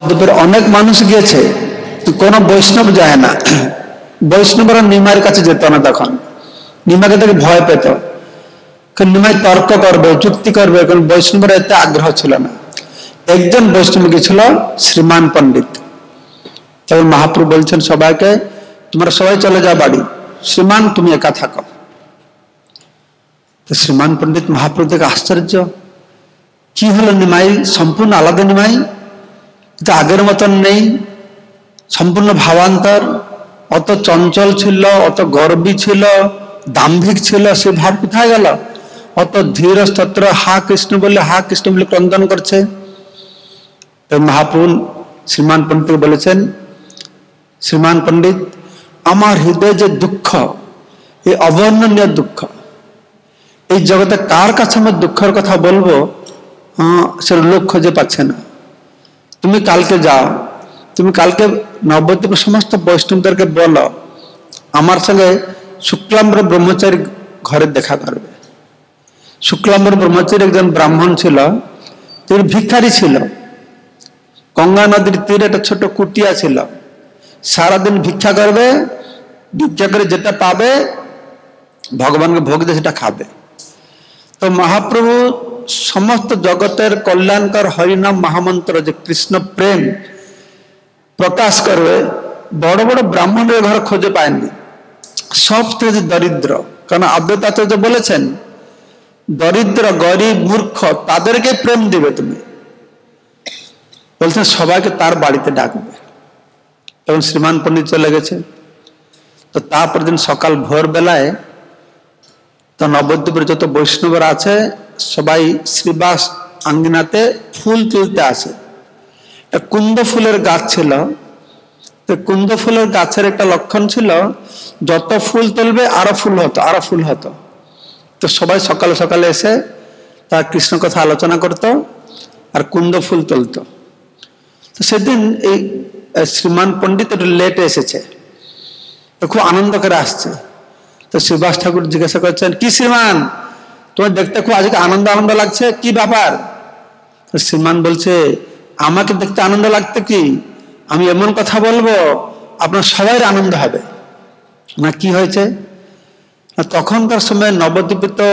দুপুরে অনেক মানুষ গিয়েছে, কোন বৈষ্ণব যায় না। বৈষ্ণবরা নিমাইয়ের কাছে যেত না, তখন নিমাকে দেখে ভয় পেত, নিমাই তর্ক করবে, যুক্তি করবে, কারণ বৈষ্ণবের এতে আগ্রহ ছিল না। একজন বৈষ্ণব গিয়েছিল, শ্রীমান পণ্ডিত। তখন মহাপ্রভু বলছেন সবাইকে, তোমরা সবাই চলে যাও বাড়ি, শ্রীমান তুমি একা থাকো। তো শ্রীমান পণ্ডিত মহাপ্রভু থেকে আশ্চর্য, কি হলো নিমাই সম্পূর্ণ আলাদা, নিমাই এটা আগের মতন নেই, সম্পূর্ণ ভাবান্তর, অত চঞ্চল ছিল, অত গর্বী ছিল, দাম্ভিক ছিল, সে ভাব কোথায় গেল? অত ধীর স্তোত্র হা কৃষ্ণ বলে ক্রন্দন করছে। মহাপ্রভু শ্রীমান পণ্ডিত বলেছেন, শ্রীমান পণ্ডিত আমার হৃদয়ে যে দুঃখ, এই অবর্ণনীয় দুঃখ, এই জগতে কার কাছে আমি দুঃখের কথা বলবো, সে লোক খুঁজে পাচ্ছে না। তুমি কালকে যাও, তুমি কালকে নবদ্বীপের সমস্ত বৈষ্ণবদেরকে বলো আমার সঙ্গে শুক্লাম্বর ব্রহ্মচারী ঘরে দেখা করবে। শুক্লাম্বর ব্রহ্মচারী একজন ব্রাহ্মণ ছিল, তিনি ভিখারি ছিল, গঙ্গা নদীর তীরে একটা ছোট কুটিয়া ছিল, সারাদিন ভিক্ষা করবে, ভিক্ষা করে যেটা পাবে ভগবানকে ভোগ দিয়ে সেটা খাবে। তো মহাপ্রভু সমস্ত জগতের কল্যাণকর হরিনাম মহামন্ত্র যে কৃষ্ণ প্রেম প্রকাশ করবে, বড় বড় ব্রাহ্মণের ঘর খুঁজে পায়নি, সব থেকে দরিদ্র। কারণ আদ্বৈতাচার্য বলেছেন দরিদ্র গরিব মূর্খ তাদেরকে প্রেম দিবে তুমি, বলছেন সবাইকে তার বাড়িতে ডাকবে। এবং শ্রীমান পণ্ডিত চলে গেছে। তো তারপর দিন সকাল ভোর বেলায় তো নবদ্বীপের যত বৈষ্ণবরা আছে সবাই শ্রীবাস আঙ্গিনাতে ফুল তুলতে আসে। কুন্দ ফুলের গাছ ছিল, তো কুন্দ ফুলের গাছের একটা লক্ষণ ছিল, যত ফুল তুলবে আরো ফুল হতো, আরো ফুল হতো। তো সবাই সকালে সকালে এসে তার কৃষ্ণ কথা আলোচনা করত আর কুন্দ ফুল তুলত। তো সেদিন এই শ্রীমান পণ্ডিত একটু লেটে এসেছে, তো খুব আনন্দ করে আসছে। তো শ্রীবাস ঠাকুর জিজ্ঞাসা করছেন, কি শ্রীমান তোমার দেখতে খুব আজকে আনন্দ আনন্দ লাগছে, কি ব্যাপার? তো শ্রীমান বলছে, আমাকে দেখতে আনন্দ লাগতে কি, আমি এমন কথা বলবো আপনার সবাই আনন্দ হবে না। কি হয়েছে? তখনকার সময় নবদ্বীপে তো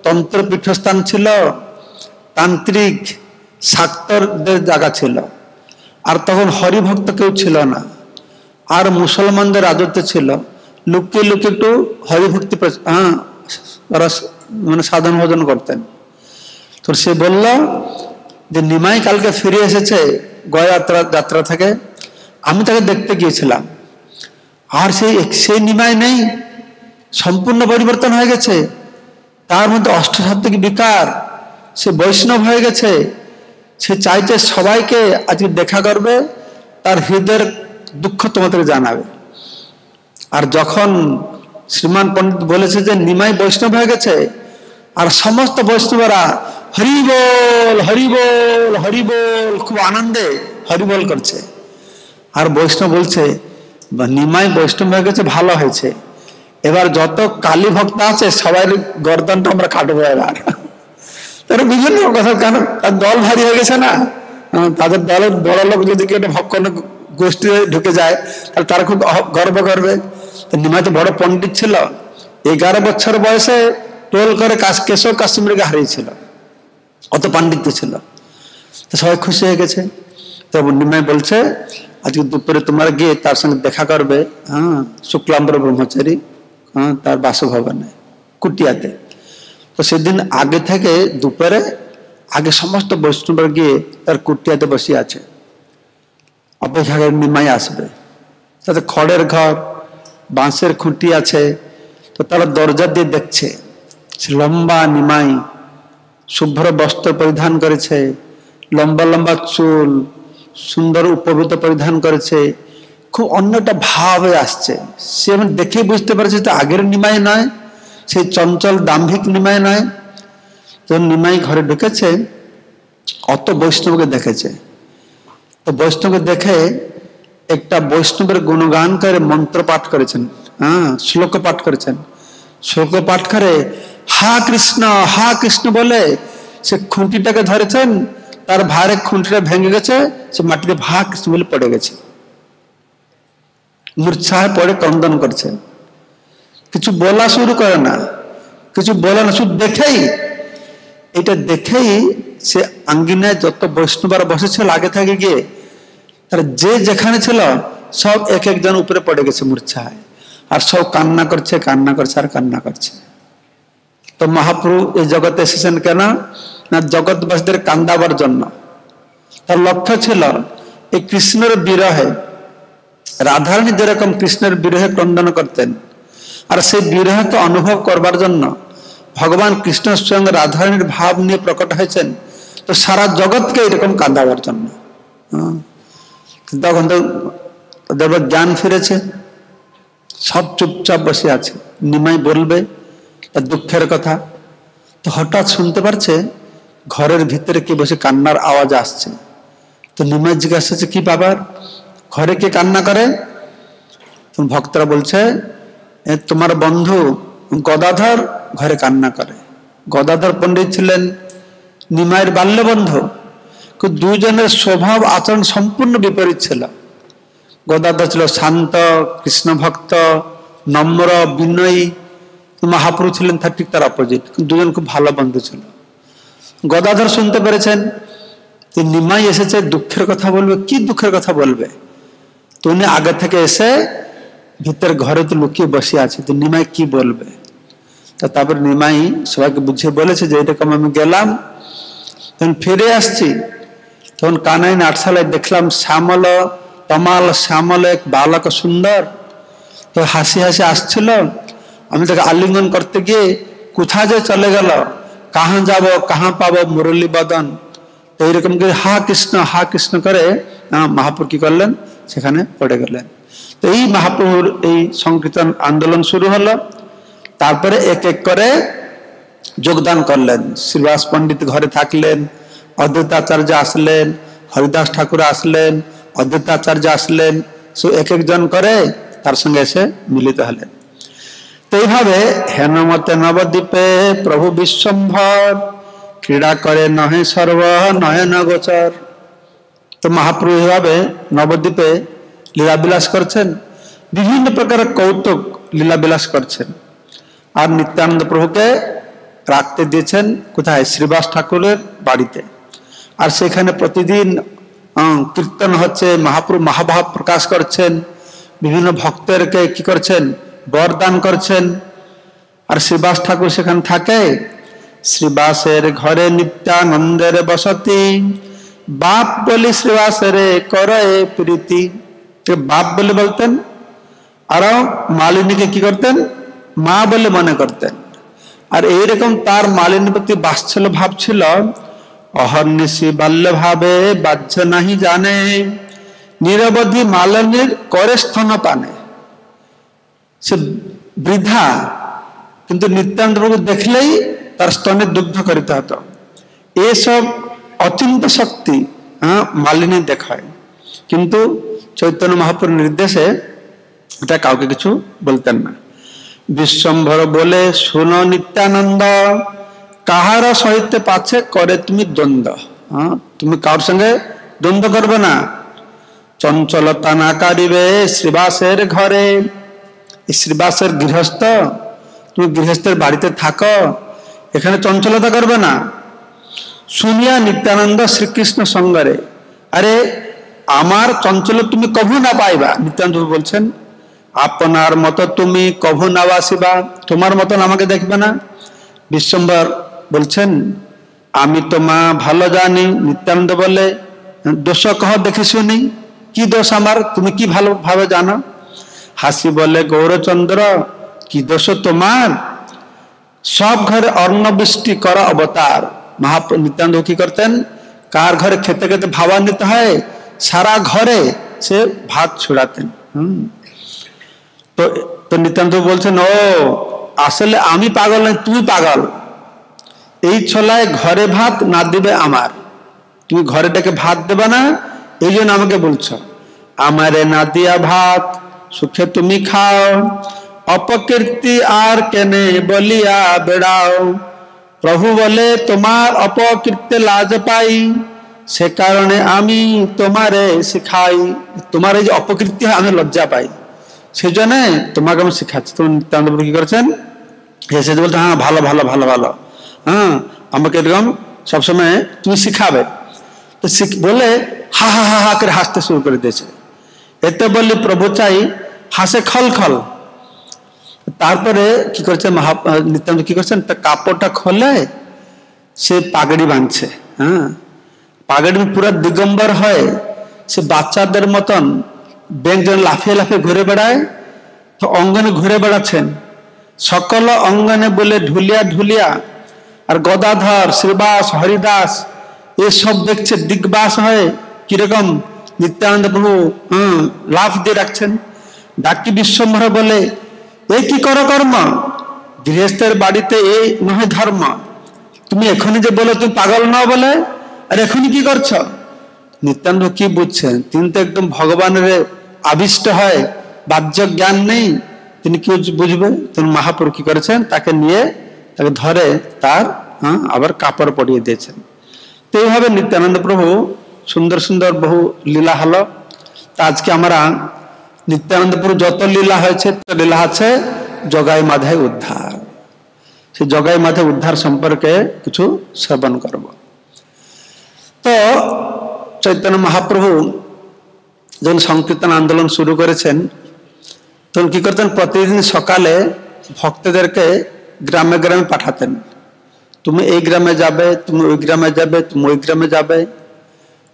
তন্ত্র পীঠস্থান ছিল, তান্ত্রিক শাক্তরদের জায়গা ছিল, আর তখন হরিভক্ত কেউ ছিল না, আর মুসলমানদের রাজত্ব ছিল। লুকিয়ে লুকিয়ে একটু হরিভক্তি মানে সাধন ভোজন করতেন। তো সে বলল যে নিমাই কালকে ফিরে এসেছে গয়া যাত্রা থেকে, আমি তাকে দেখতে গিয়েছিলাম, আর সেই নিমাই নেই, সম্পূর্ণ পরিবর্তন হয়ে গেছে, তার মধ্যে অষ্টসাত্ত্বিক বিকার, সে বৈষ্ণব হয়ে গেছে। সে চাইছে সবাইকে আজকে দেখা করবে, তার হৃদয়ের দুঃখ তোমাদের জানাবে। আর যখন শ্রীমান পণ্ডিত বলেছে যে নিমাই বৈষ্ণব হয়ে গেছে, আর সমস্ত বৈষ্ণবরা হরিবোল হরিবোল হরিবোল খুব আনন্দে হরিবোল করছে, আর বৈষ্ণব বলছে নিমাই বৈষ্ণব হয়ে গেছে, ভালো হয়েছে, এবার যত কালী ভক্ত আছে সবাই গর্দনটা আমরা কাটবো। এবার তারা বিভিন্ন কথা, কেন তার দল ভারী হয়ে গেছে না, তাদের দলের বড় লোক যদি কেউ কোনো গোষ্ঠী ঢুকে যায় তাহলে তারা খুব গর্ব করবে। নিমাই তো বড় পণ্ডিত ছিল, 11 বছর বয়সে টোল করে কেশব কাশ্মীরকে হারিয়েছিল, অত পাণ্ডিত্য ছিল। তো সবাই খুশি হয়ে গেছে। তো নিমাই বলছে আজকে দুপুরে তোমরা গিয়ে তার সঙ্গে দেখা করবে, শুক্লাম্বর ব্রহ্মচারী তার বাসভবনে কুটিয়াতে। তো সেদিন আগে থেকে দুপুরে আগে সমস্ত বৈষ্ণবরা গিয়ে তার কুটিয়াতে বসে আছে, অপেক্ষা করে নিমাই আসবে। তাতে খড়ের ঘর, বাঁশের খুঁটি আছে। তো তারা দরজা দিয়ে দেখছে, লম্বা নিমাই, শুভ্র বস্ত্র পরিধান করেছে, লম্বা লম্বা চুল, সুন্দর উপবৃত পরিধান করেছে, খুব অন্যটা ভাবে আসছে। সে দেখে বুঝতে পারছে যে আগের নিমাই নয়, সেই চঞ্চল দাম্ভিক নিমাই নয়। তো নিমাই ঘরে ঢুকেছে, অত বৈষ্ণবকে দেখেছে। তো বৈষ্ণবকে দেখে একটা বৈষ্ণবের গুণগান করে মন্ত্র পাঠ করেছেন, শ্লোক পাঠ করেছেন। শ্লোক পাঠ করে হা কৃষ্ণ বলে সে খুঁটিটাকে ধরেছেন, তার ভারে খুঁটিটা ভেঙে গেছে, সে মাটিতে ভা কৃষ্ণ বলে পড়ে গেছে, মূর্ছা হয়ে পড়ে ক্রন্দন করছে। কিছু বলা শুরু করে না, কিছু বলে না, শুধু দেখেই, এটা দেখেই সে আঙ্গিনায় যত বৈষ্ণবরা বসেছিল আগে থেকে গিয়ে, তার যে যেখানে ছিল সব এক একজন উপরে পড়ে গেছে মূর্ছায়, আর সব কান্না করছে কান্না করছে আর কান্না করছে। তো মহাপ্রভু এই জগতে এসেছেন কেন না জগৎবাসীদের কান্দাবার জন্য। তার লক্ষ্য ছিল এই কৃষ্ণের বিরহে, রাধারানী যেরকম কৃষ্ণের বিরহে ক্রন্দন করতেন, আর সেই বিরহকে অনুভব করবার জন্য ভগবান কৃষ্ণ স্বয়ং রাধারানীর ভাব নিয়ে প্রকট হয়েছেন। তো সারা জগৎকে এরকম কাঁদাবার জন্য। তখন তো দেখবে জ্ঞান ফিরেছে, সব চুপচাপ বসে আছে। নিমাই বলবে তার দুঃখের কথা, তো হঠাৎ শুনতে পারছে ঘরের ভিতরে কে বসে কান্নার আওয়াজ আসছে। তো নিমাই জিজ্ঞাসা করছে কি বাবার, ঘরে কে কান্না করে? ভক্তরা বলছে তোমার বন্ধু গদাধর ঘরে কান্না করে। গদাধর পণ্ডিত ছিলেন নিমাইয়ের বাল্য বন্ধু, দুজনের স্বভাব আচরণ সম্পূর্ণ বিপরীত ছিল। গদাধর ছিল শান্ত, কৃষ্ণ ভক্ত, নম্র, বিনয়ী। মহাপ্রভু ছিলেন ঠিক তার অপোজিট, দুজন খুব ভালো বন্ধু ছিল। গদাধর শুনতে পেরেছেন নিমাই এসেছে, দুঃখের কথা বলবে। কি দুঃখের কথা বলবে? তো উনি আগে থেকে এসে ভিতরে ঘরে তো লুকিয়ে বসে আছে, তো নিমাই কি বলবে? তো তারপর নিমাই সবাইকে বুঝিয়ে বলেছে যে এরকম আমি গেলাম, তখন ফিরে আসছি, তখন কানাই নাটশালায় দেখলাম শ্যামল, তমাল শ্যামল এক বালক সুন্দর, তো হাসি হাসি আসছিল। আমি তাকে আলিঙ্গন করতে গিয়ে কোথা যে চলে গেল, কাহা যাব কাহা পাবো মুরলী বদন, তো এইরকম করে হা কৃষ্ণ করে মহাপ্রভু কি করলেন, সেখানে পড়ে গেলেন। তো এই মহাপ্রভুর এই সংকীর্তন আন্দোলন শুরু হলো। তারপরে এক এক করে যোগদান করলেন। শ্রীবাস পণ্ডিত ঘরে থাকলেন, অদ্বৈতাচার্য আসলেন, হরিদাস ঠাকুর আসলেন, অদ্বৈতাচার্য আসলেন, সো এক একজন করে তার সঙ্গে এসে মিলিত হলেন। তো এইভাবে হেনমতে নবদ্বীপে প্রভু বিশ্বম্ভর, ক্রীড়া করে নহে সর্ব নয়ন গোচর। তো মহাপ্রভু এইভাবে নবদ্বীপে লীলাবিলাস করছেন, বিভিন্ন প্রকার কৌতুক লীলাবিলাস করছেন। আর নিত্যানন্দ প্রভুকে রাখতে দিয়েছেন কোথায়? শ্রীবাস ঠাকুরের বাড়িতে। আর সেখানে প্রতিদিন কীর্তন হচ্ছে, মহাপ্রভু মহাভাব প্রকাশ করছেন, বিভিন্ন ভক্তদেরকে কি করছেন, বরদান করছেন। আর শ্রীবাস ঠাকুর সেখানে থাকে। শ্রীবাসের ঘরে নিত্যানন্দের বসতি, বাপ বলি শ্রীবাসের করে প্রীতি। বাপ বলে বলতেন, আর মালিনীকে কি করতেন, মা বলে মনে করতেন। আর এইরকম তার মালিনীর প্রতি বাৎসল্য ভাব ছিল। অহর্নিশি বাল্য ভাবে বাহ্য নাহি জানে, নিরবধি মালিনীর করে স্তন পানে। সে বৃদ্ধা, কিন্তু নিত্যানন্দ প্রভু দেখলেই তার স্তনে দুগ্ধ করিতে হতো। এসব অচিন্ত শক্তি মালিনী দেখায়, কিন্তু চৈতন্য মহাপ্রভুর নির্দেশে এটা কাউকে কিছু বলতেন না। বিশ্বম্ভর বলে শুনো নিত্যানন্দ, কাহার সহিতে পাছে করে তুমি দ্বন্দ্ব। তুমি কারোর সঙ্গে দ্বন্দ্ব করবে না। চঞ্চলতা না কারিবে শ্রীবাসের ঘরে। শ্রীবাসের গৃহস্থ, তুমি গৃহস্থের বাড়িতে থাকো, এখানে চঞ্চলতা করবে না। শুনিয়া নিত্যানন্দ শ্রীকৃষ্ণ সঙ্গরে, আরে আমার চঞ্চল তুমি কভু না পাইবা। নিত্যানন্দ বলছেন আপনার মতো তুমি কভু না বাসিবা, তোমার মতন আমাকে দেখবে না। বিশ্বম্বর বলছেন আমি তো মা ভালো জানি। নিত্যানন্দ বলে দোষ কহ দেখি শুনি, কি দোষ আমার, তুমি কি ভালোভাবে জানো? হাসি বলে গৌরচন্দ্র কি দোষ তোমার, সব ঘরে অর্ণবৃষ্টি করা অবতার। মহাপ্রভু নিত্যানন্দ কি করতেন, কার ঘরে খেতে খেতে ভাবান্বিত হয় সারা ঘরে সে ভাত ছুড়াতেন। তো নিত্যানন্দ বলছেন ও আসলে আমি পাগল নয়, তুমি পাগল। এই ছলায় ঘরে ভাত না দিবে আমার, তুমি ঘরে ডেকে ভাত দেবে না, এই জন্য আমাকে বলছো। আমারে না দিয়া ভাত সুখে তুমি খাও, অপকীর্তি আর কেনে বলিয়া বেড়াও। প্রভু বলে তোমার অপকীর্তে লাজ পাই, সে কারণে আমি তোমারে শিখাই, তোমার এই যে অপকীর্তি হয় আমি লজ্জা পাই, সেই জন্য তোমাকে আমি শিখাচ্ছি। তো নিত্যানন্দ প্রভু কি করেছেন, এসে বলতে হ্যাঁ ভালো ভালো ভালো ভালো, হ্যাঁ আমাকে এরকম সবসময় তুমি শিখাবে। তো বলে হা হা হা হা করে হাসতে শুরু করে দিয়েছে। এতে বললি প্রভু চাই হাসে খল খল। তারপরে কি করেছে নিত্যানন্দ কি করছেন, কাপড়টা খোলে সে পাগড়ি বাঁধছে। হ্যাঁ পাগড়ি পুরো দিগম্বর হয়, সে বাচ্চাদের মতন ব্যাংক যেন লাফিয়ে লাফিয়ে ঘুরে বেড়ায়, তো অঙ্গনে ঘুরে বেড়াচ্ছেন সকল অঙ্গনে বলে ঢুলিয়া ঢুলিয়া। আর গদাধর, শ্রীবাস, হরিদাস এসব দেখছে দিগবাস হয়ে কিরকম নিত্যানন্দ প্রভু লাফ দিয়ে রাখছেন। ডাকি বিশ্বম্ভর বলে এই কি করো কর্ম, গৃহস্থের বাড়িতে এই নয় ধর্ম, তুমি এখনই যে বলো তুমি পাগল না বলে, আর এখনই কি করছো। নিত্যানন্দ কি বুঝছেন, তিনি তো একদম ভগবানের আবিষ্ট হয়, বাহ্য জ্ঞান নেই, তিনি কি বুঝবে। তিনি মহাপ্রভু কি করেছেন, তাকে নিয়ে তাকে ধরে তার আবার কাপড় পরিয়ে দিয়েছেন। তো এইভাবে নিত্যানন্দ প্রভু সুন্দর সুন্দর বহু লীলা হলো। তা আজকে আমরা নিত্যানন্দ প্রভু যত লীলা হয়েছে, লীলা আছে জগাই মাধে উদ্ধার, সেই জগাই মাধে উদ্ধার সম্পর্কে কিছু শ্রবণ করব। তো চৈতন্য মহাপ্রভু যখন সংকীর্তন আন্দোলন শুরু করেছেন, তখন কি করতেন, প্রতিদিন সকালে ভক্তদেরকে গ্রামে গ্রামে পাঠাতেন, তুমি এই গ্রামে যাবে, তুমি ওই গ্রামে যাবে, তুমি ওই গ্রামে যাবে।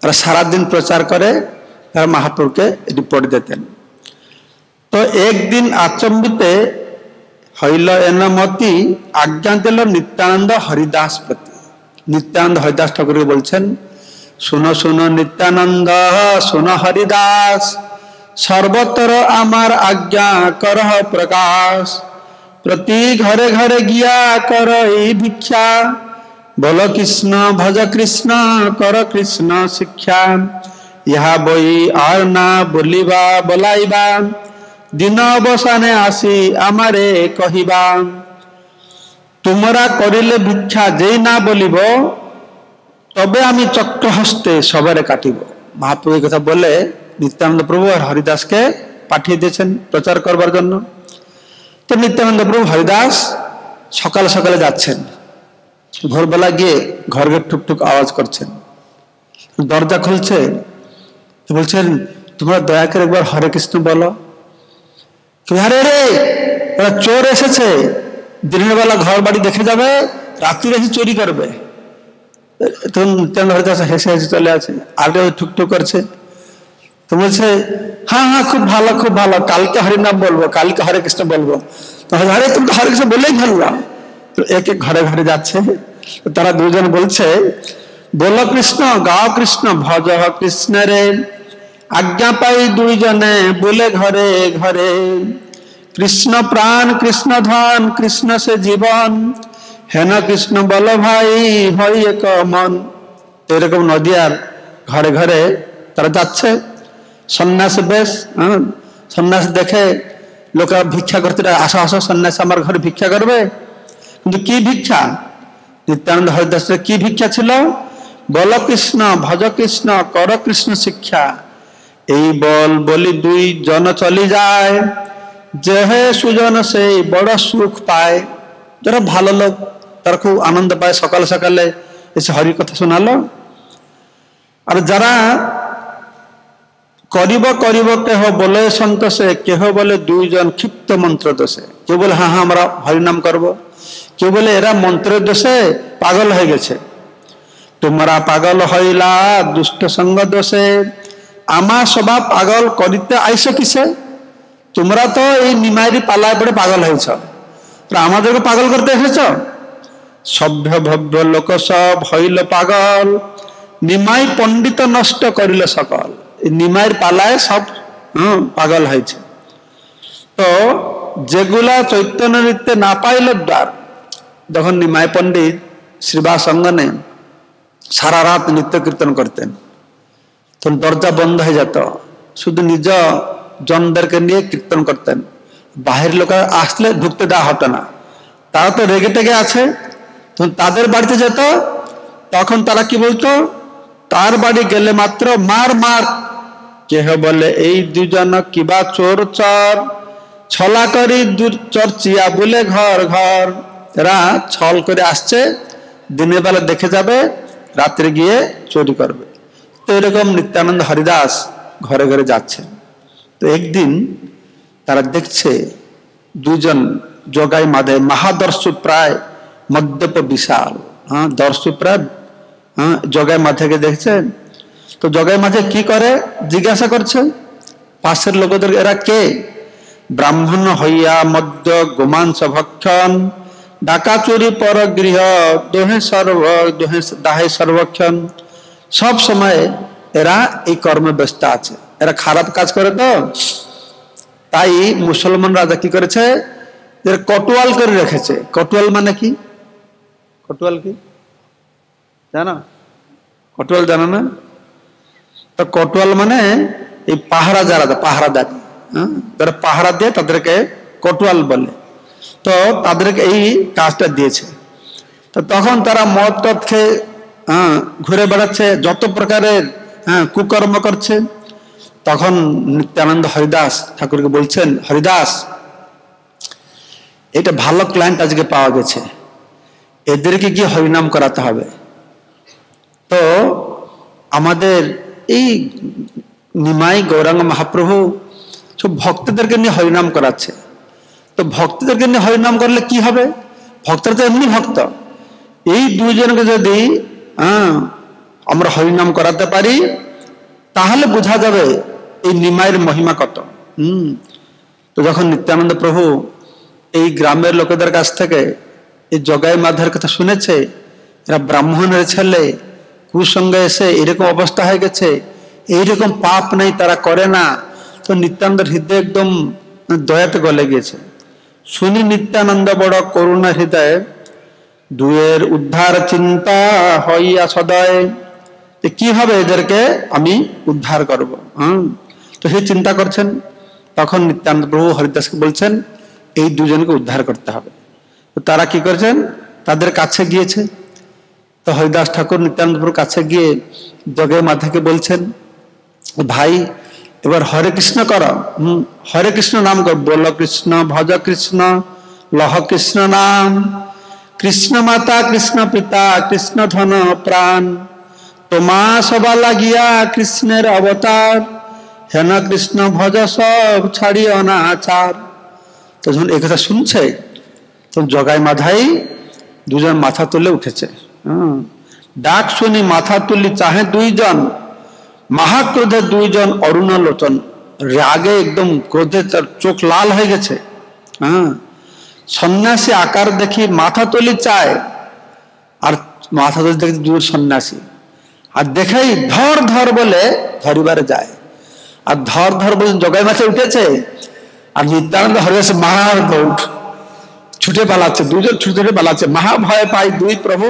আর সারাদিন প্রচার করে তারা মহাপ্রভুকে রিপোর্ট দিতেন। তো একদিন আচম্বিতে হইল এনমতি, আজ্ঞা দিল নিত্যানন্দ হরিদাস প্রতি। নিত্যানন্দ হরিদাস ঠাকুরকে বলছেন, শুনো শুনো নিত্যানন্দ, শুনো হরিদাস, সর্বতর আমার আজ্ঞা কর প্রকাশ। প্রতি ঘরে ঘরে গিয়া কর এই ভিক্ষা, বল কৃষ্ণ ভজ কৃষ্ণ কর কৃষ্ণ শিক্ষা। ইহা বই আর না বলিবা বলাইবা, দিন অবসানে আসি আমারে কহিবা। তোমরা করিলে ভিক্ষা যেই না বলিব, তবে আমি চক্র হস্তে সবারে কাটিব। মহাপ্রভু এই কথা বলে নিত্যানন্দ প্রভু আর হরিদাসকে পাঠিয়ে দিয়েছেন প্রচার করবার জন্য। তো নিত্যানন্দ প্রভু হরিদাস সকালে সকালে যাচ্ছেন, ভোরবেলা গিয়ে ঘরে ঠুকঠুক আওয়াজ করছেন, দরজা খুলছে, বলছেন তোমরা দয়া করে একবার হরে কৃষ্ণ বলো। আরে রে ওরা চোর এসেছে, দিনের বেলা ঘর বাড়ি দেখে যাবে, রাত্রি এসে চুরি করবে। তখন নিত্যানন্দ হরিদাস হেসে হেসে চলে আছে, আগে ঠুকঠুক করছে। তো বলছে হ্যাঁ হ্যাঁ খুব ভালো খুব ভালো, কালকে হরিনাম বলবো, কালকে হরে কৃষ্ণ বলবো। আরে তুমি তো হরে কৃষ্ণ বলেই ফেললাম। তো এক এক ঘরে ঘরে যাচ্ছে, তারা দুজন বলছে বলো কৃষ্ণ গাও কৃষ্ণ ভজ কৃষ্ণ রে। আজ্ঞা পাই দুইজনে বলে ঘরে ঘরে, কৃষ্ণ প্রাণ কৃষ্ণ ধন কৃষ্ণ সে জীবন, হেন কৃষ্ণ বল ভাই হই এক মন। এরকম নদিয়ার ঘরে ঘরে তারা যাচ্ছে, সন্ন্যাস বেশ, সন্ন্যাস দেখে লোকেরা ভিক্ষা করতে, আসো আসো সন্ন্যাস আমার ঘরে ভিক্ষা করবে। কিন্তু কি ভিক্ষা, নিত্যানন্দ হরিদাসের কি ভিক্ষা ছিল, বল কৃষ্ণ ভজ কৃষ্ণ কর কৃষ্ণ শিক্ষা। এই বল বলি দুই জন চলি যায়, যে হে সুজন সেই বড় সুখ পায়। যারা ভালো লোক তারা খুব আনন্দ পায়, সকালে সকালে এসে হরি কথা শোনালো। আর যারা করিব করিব কেহ বলে সন্তোষে, কেহ বলে দুইজন ক্ষিপ্ত মন্ত্র দোষে। কেউ বলে হ্যাঁ হ্যাঁ আমরা হরিনাম করব, কেউ বলে এরা মন্ত্রের দোষে পাগল হয়ে গেছে। তোমরা পাগল হইলা দুষ্ট সঙ্গ দোষে, আমার স্বভাব পাগল করিতে আইসো কিসে। তোমরা তো এই নিমাইরি পালায় পড়ে পাগল হয়েছ, আমাদেরকে পাগল করতে এসেছ। সভ্য ভব্য লোক সব হইল পাগল, নিমাই পণ্ডিত নষ্ট করিল সকল। এই নিমাইয়ের পালায় সব পাগল হয়েছে। তো যেগুলা চৈতন্য নৃত্যে না পাইল দ্বার, যখন নিমাই পণ্ডিত শ্রীবাস অঙ্গনে সারা রাত নৃত্য কীর্তন করতেন, তখন দরজা বন্ধ হয়ে যেত, শুধু নিজ জনদেরকে নিয়ে কীর্তন করতেন। বাহির লোক আসলে ঢুকতে দেওয়া হতো না, তারা তো রেগে টেগে আছে। তখন তাদের বাড়িতে যেত, তখন তারা কি বলতো, তার বাড়ি গেলে মাত্র মার মার। কেহ বলে এই দুজন কিবা চোর চর, ছলা করি চর্চিয়া বলে ঘর ঘর। এরা ছল করে আসছে, দিনের বেলা দেখে যাবে, রাত্রে গিয়ে চুরি করবে। তো এরকম নিত্যানন্দ হরিদাস ঘরে ঘরে যাচ্ছে। তো একদিন তারা দেখছে দুজন জগাই মাধে, মহাদর্শু প্রায় মদ্যপ বিশাল, দর্শু প্রায় জগাই মাঝেকে দেখছেন। তো জগাই মাঝে কি করে জিজ্ঞাসা করছে পাশের লোকদের, এরা কে? ব্রাহ্মণ হইয়া মদ্য গোমাংস ভক্ষণ, ডাকা চুরি পর গৃহ, দোহে দাহে সর্বক্ষণ। সব সময় এরা এই কর্মে ব্যস্ত আছে, এরা খারাপ কাজ করে। তো তাই মুসলমান রাজা কি করেছে, কটুয়াল করে রেখেছে। কটুয়াল মানে কি? কটুয়াল কি জানো? কটুয়াল জানো না? তো কটুয়াল মানে এই পাহারা, যারা পাহারাদার, যারা পাহারা দিয়ে তাদেরকে কটুয়াল বলে। তো তাদেরকে এই কাজটা দিয়েছে। তো তখন তারা মদ টদ খেয়ে ঘুরে বেড়াচ্ছে, যত প্রকারের কুকর্ম করছে। তখন নিত্যানন্দ হরিদাস ঠাকুরকে বলছেন, হরিদাস এটা ভালো ক্লায়েন্ট আজকে পাওয়া গেছে, এদেরকে গিয়ে হরিনাম করাতে হবে। তো আমাদের এই নিমাই গৌরাঙ্গ মহাপ্রভু সব ভক্তদেরকে নিয়ে হরিনাম করাচ্ছে। তো ভক্তদেরকে নিয়ে হরিনাম করলে কি হবে? ভক্তরা তো এমনি ভক্ত, এই দুইজনকে যদি আমরা হরিনাম করাতে পারি তাহলে বোঝা যাবে এই নিমাইয়ের মহিমা কত। তো যখন নিত্যানন্দ প্রভু এই গ্রামের লোকেদের কাছ থেকে এই জগাই মাধের কথা শুনেছে, এরা ব্রাহ্মণের ছেলে, কুসঙ্গে এসে এরকম অবস্থা হয়ে গেছে, এইরকম পাপ নেই তারা করে না। তো নিত্যানন্দ হৃদয় একদম দয়াতে গলে গিয়েছে। শুনি নিত্যানন্দ বড় করুণা হৃদয়, দুয়ের উদ্ধার চিন্তা হইয়া সদয়। কিভাবে এদেরকে আমি উদ্ধার করব? তো সে চিন্তা করছেন। তখন নিত্যানন্দ প্রভু হরিদাসকে বলছেন এই দুজনকে উদ্ধার করতে হবে। তো তারা কি করছেন, তাদের কাছে গিয়েছে। তো হরিদাস ঠাকুর নিত্যানন্দ প্রভুর কাছে গিয়ে জগাই মাধেকে বলছেন, ভাই এবার হরে কৃষ্ণ কর, হরে কৃষ্ণ নাম কর, বল কৃষ্ণ ভজ কৃষ্ণ লহ কৃষ্ণ নাম, কৃষ্ণ মাতা কৃষ্ণ পিতা কৃষ্ণ ধন প্রাণ, তোমা সবা লাগিয়া কৃষ্ণের অবতার, হেন কৃষ্ণ ভজ সব ছাড়ি অনাচার। তো যখন এই কথা শুনছে তখন জগাই মাধাই দুজন মাথা তুলে উঠেছে। ডাক শুনি মাথা তুলি চাহে দুইজন, মহাক্রোধে দুইজন অরুণ লোচন। রাগে একদম ক্রোধে তার চোখ লাল হয়ে গেছে। সন্ন্যাসী আকার দেখি মাথা তুলি চায়, আর মাথা তুলি দেখি দুই সন্ন্যাসী, আর দেখেই ধর ধর বলে ধরিবারে যায়। আর ধর ধর বলে জগাই মাথা উঠেছে, আর নিত্যানন্দ হরিদাস মার দৌড় ছুটে পালাচ্ছে, দুজন ছুটে পালাচ্ছে। মহা ভয় পায় দুই প্রভু,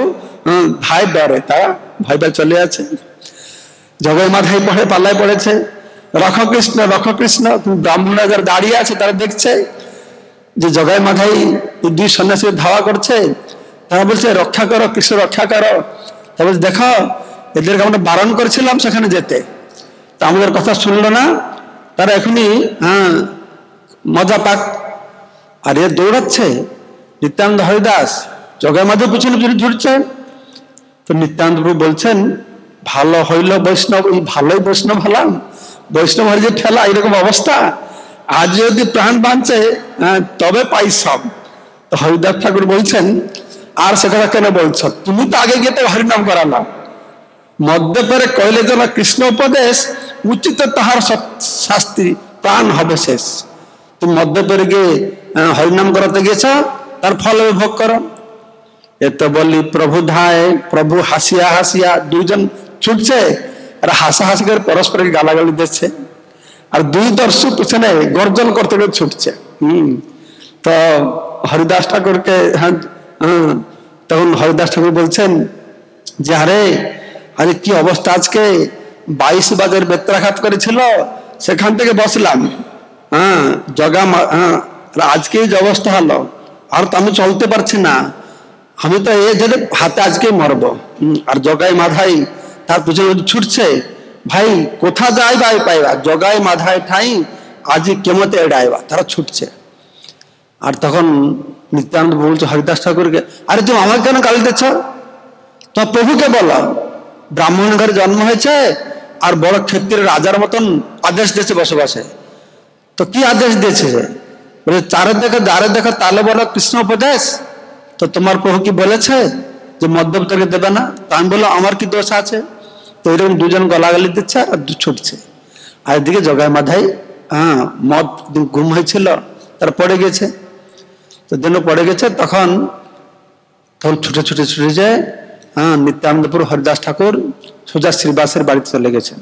ভাই ডরে, তারা ভয় পায় চলে আছে। জগাই মাথায় পড়ে পাল্লায় পড়েছে, রখ কৃষ্ণ রখ কৃষ্ণ। ব্রাহ্মণরা যারা দাঁড়িয়ে আছে তারা দেখছে যে জগাই মাথায় দুই সন্ন্যাসী ধাওয়া করছে। তারা বলছে রক্ষা করো কৃষ্ণ রক্ষা করো। তা বলছে দেখো এদেরকে আমরা বারণ করেছিলাম সেখানে যেতে, তা আমাদের কথা শুনলো না, তারা এখনই মজা পাক। আর এ দৌড়াচ্ছে নিত্যানন্দ হরিদাস জগাই মাধব পিছনে পিছনে ছুটছে। তো নিত্যানন্দ প্রভু বলছেন, ভালো হইল বৈষ্ণব, এই ভালোই বৈষ্ণব হলাম, বৈষ্ণব হয়ে যে ঠেলা এরকম অবস্থা, আজ যদি প্রাণ বাঁচে তবে পাই সব। তো হরিদাস ঠাকুর বলছেন, আর সে কথা কেন বলছ, তুমি তো আগে গিয়ে হরিনাম করালাম, মদ্যপরে কইলে যেন কৃষ্ণ উপদেশ, উচিত তাহার শাস্তি প্রাণ হবে শেষ। তুমি মদ্যপরে গিয়ে হরিনাম করাতে গেছ, তার ফল ভোগ করো। এত বলি প্রভু ধায়, প্রভু হাসিয়া হাসিয়া, দুইজন ছুটছে আর হাসাহাসি করে পরস্পরকে গালাগালি দিচ্ছে, আর দুই দর্শু পিছনে গর্জন করতে গিয়ে ছুটছে। তো হরিদাস ঠাকুরকে তখন হরিদাস ঠাকুর বলছেন যে আরে আরে কি অবস্থা, আজকে 22 বাজার বেত্রাঘাত করেছিল, সেখান থেকে বসলাম, জগা আজকে যে অবস্থা হলো, আর তো আমি চলতে পারছি না, আমি তো এ যে হাতে আজকে মরবো। আর জগাই মাধাই তার পিছনে ছুটছে, ভাই কোথা যাইবা পাইবা, জগাই মাধায় ঠাই আজি কেমতে এড়াইবা, তারা ছুটছে। আর তখন নিত্যানন্দ বলছে হরিদাস ঠাকুরকে, আরে তুমি আমাকে কেন গালি দিচ্ছ, তোমার প্রভুকে বলো, ব্রাহ্মণ ঘরে জন্ম হয়েছে আর বড় ক্ষেত্রের রাজার মতন আদেশ দিয়েছে বসবাসে। তো কি আদেশ দিয়েছে? বলে চারে দেখো দ্বারে দেখো তালে বলো কৃষ্ণ উপদেশ। তো তোমার প্রভু কি বলেছে যে মদ্যপটাকে দেবে না? তা আমি বললাম আমার কি দোষ আছে? তো এরকম দুজন গলাগালি দিচ্ছে আর ছুটছে। আর এদিকে জগাই মাধাই মদ ঘুম হয়েছিল, তার পড়ে গেছে, তো দিন পড়ে গেছে, তখন ছুটে ছুটে ছুটে যায় নিত্যানন্দপুর হরিদাস ঠাকুর সোজা শ্রীবাসের বাড়িতে চলে গেছেন।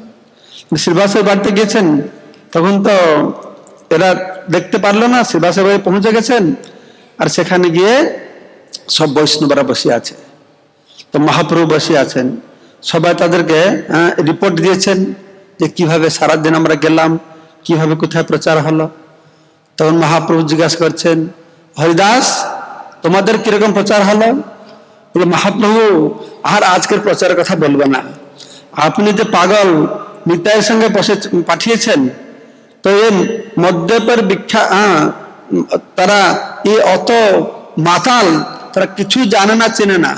শ্রীবাসের বাড়িতে গেছেন, তখন তো এরা দেখতে পারলো না, শ্রীবাসের বাড়ি পৌঁছে গেছেন। আর সেখানে গিয়ে সব বৈষ্ণবরা বসে আছে, তো মহাপ্রভু বসে আছেন, সবাই তাদেরকে রিপোর্ট দিয়েছেন যে কিভাবে সারাদিন আমরা গেলাম, কিভাবে কোথায় প্রচার হলো। তখন মহাপ্রভু জিজ্ঞাসা করছেন, হরিদাস তোমাদের কিরকম প্রচার হলো? বলে মহাপ্রভু আর আজকের প্রচারের কথা বলবে না, আপনি যে পাগল নিতাইয়ের সঙ্গে পাঠিয়েছেন, তো এ মদ্যপের তারা অত মাতাল, তারা কিছু জানে না চেনে না,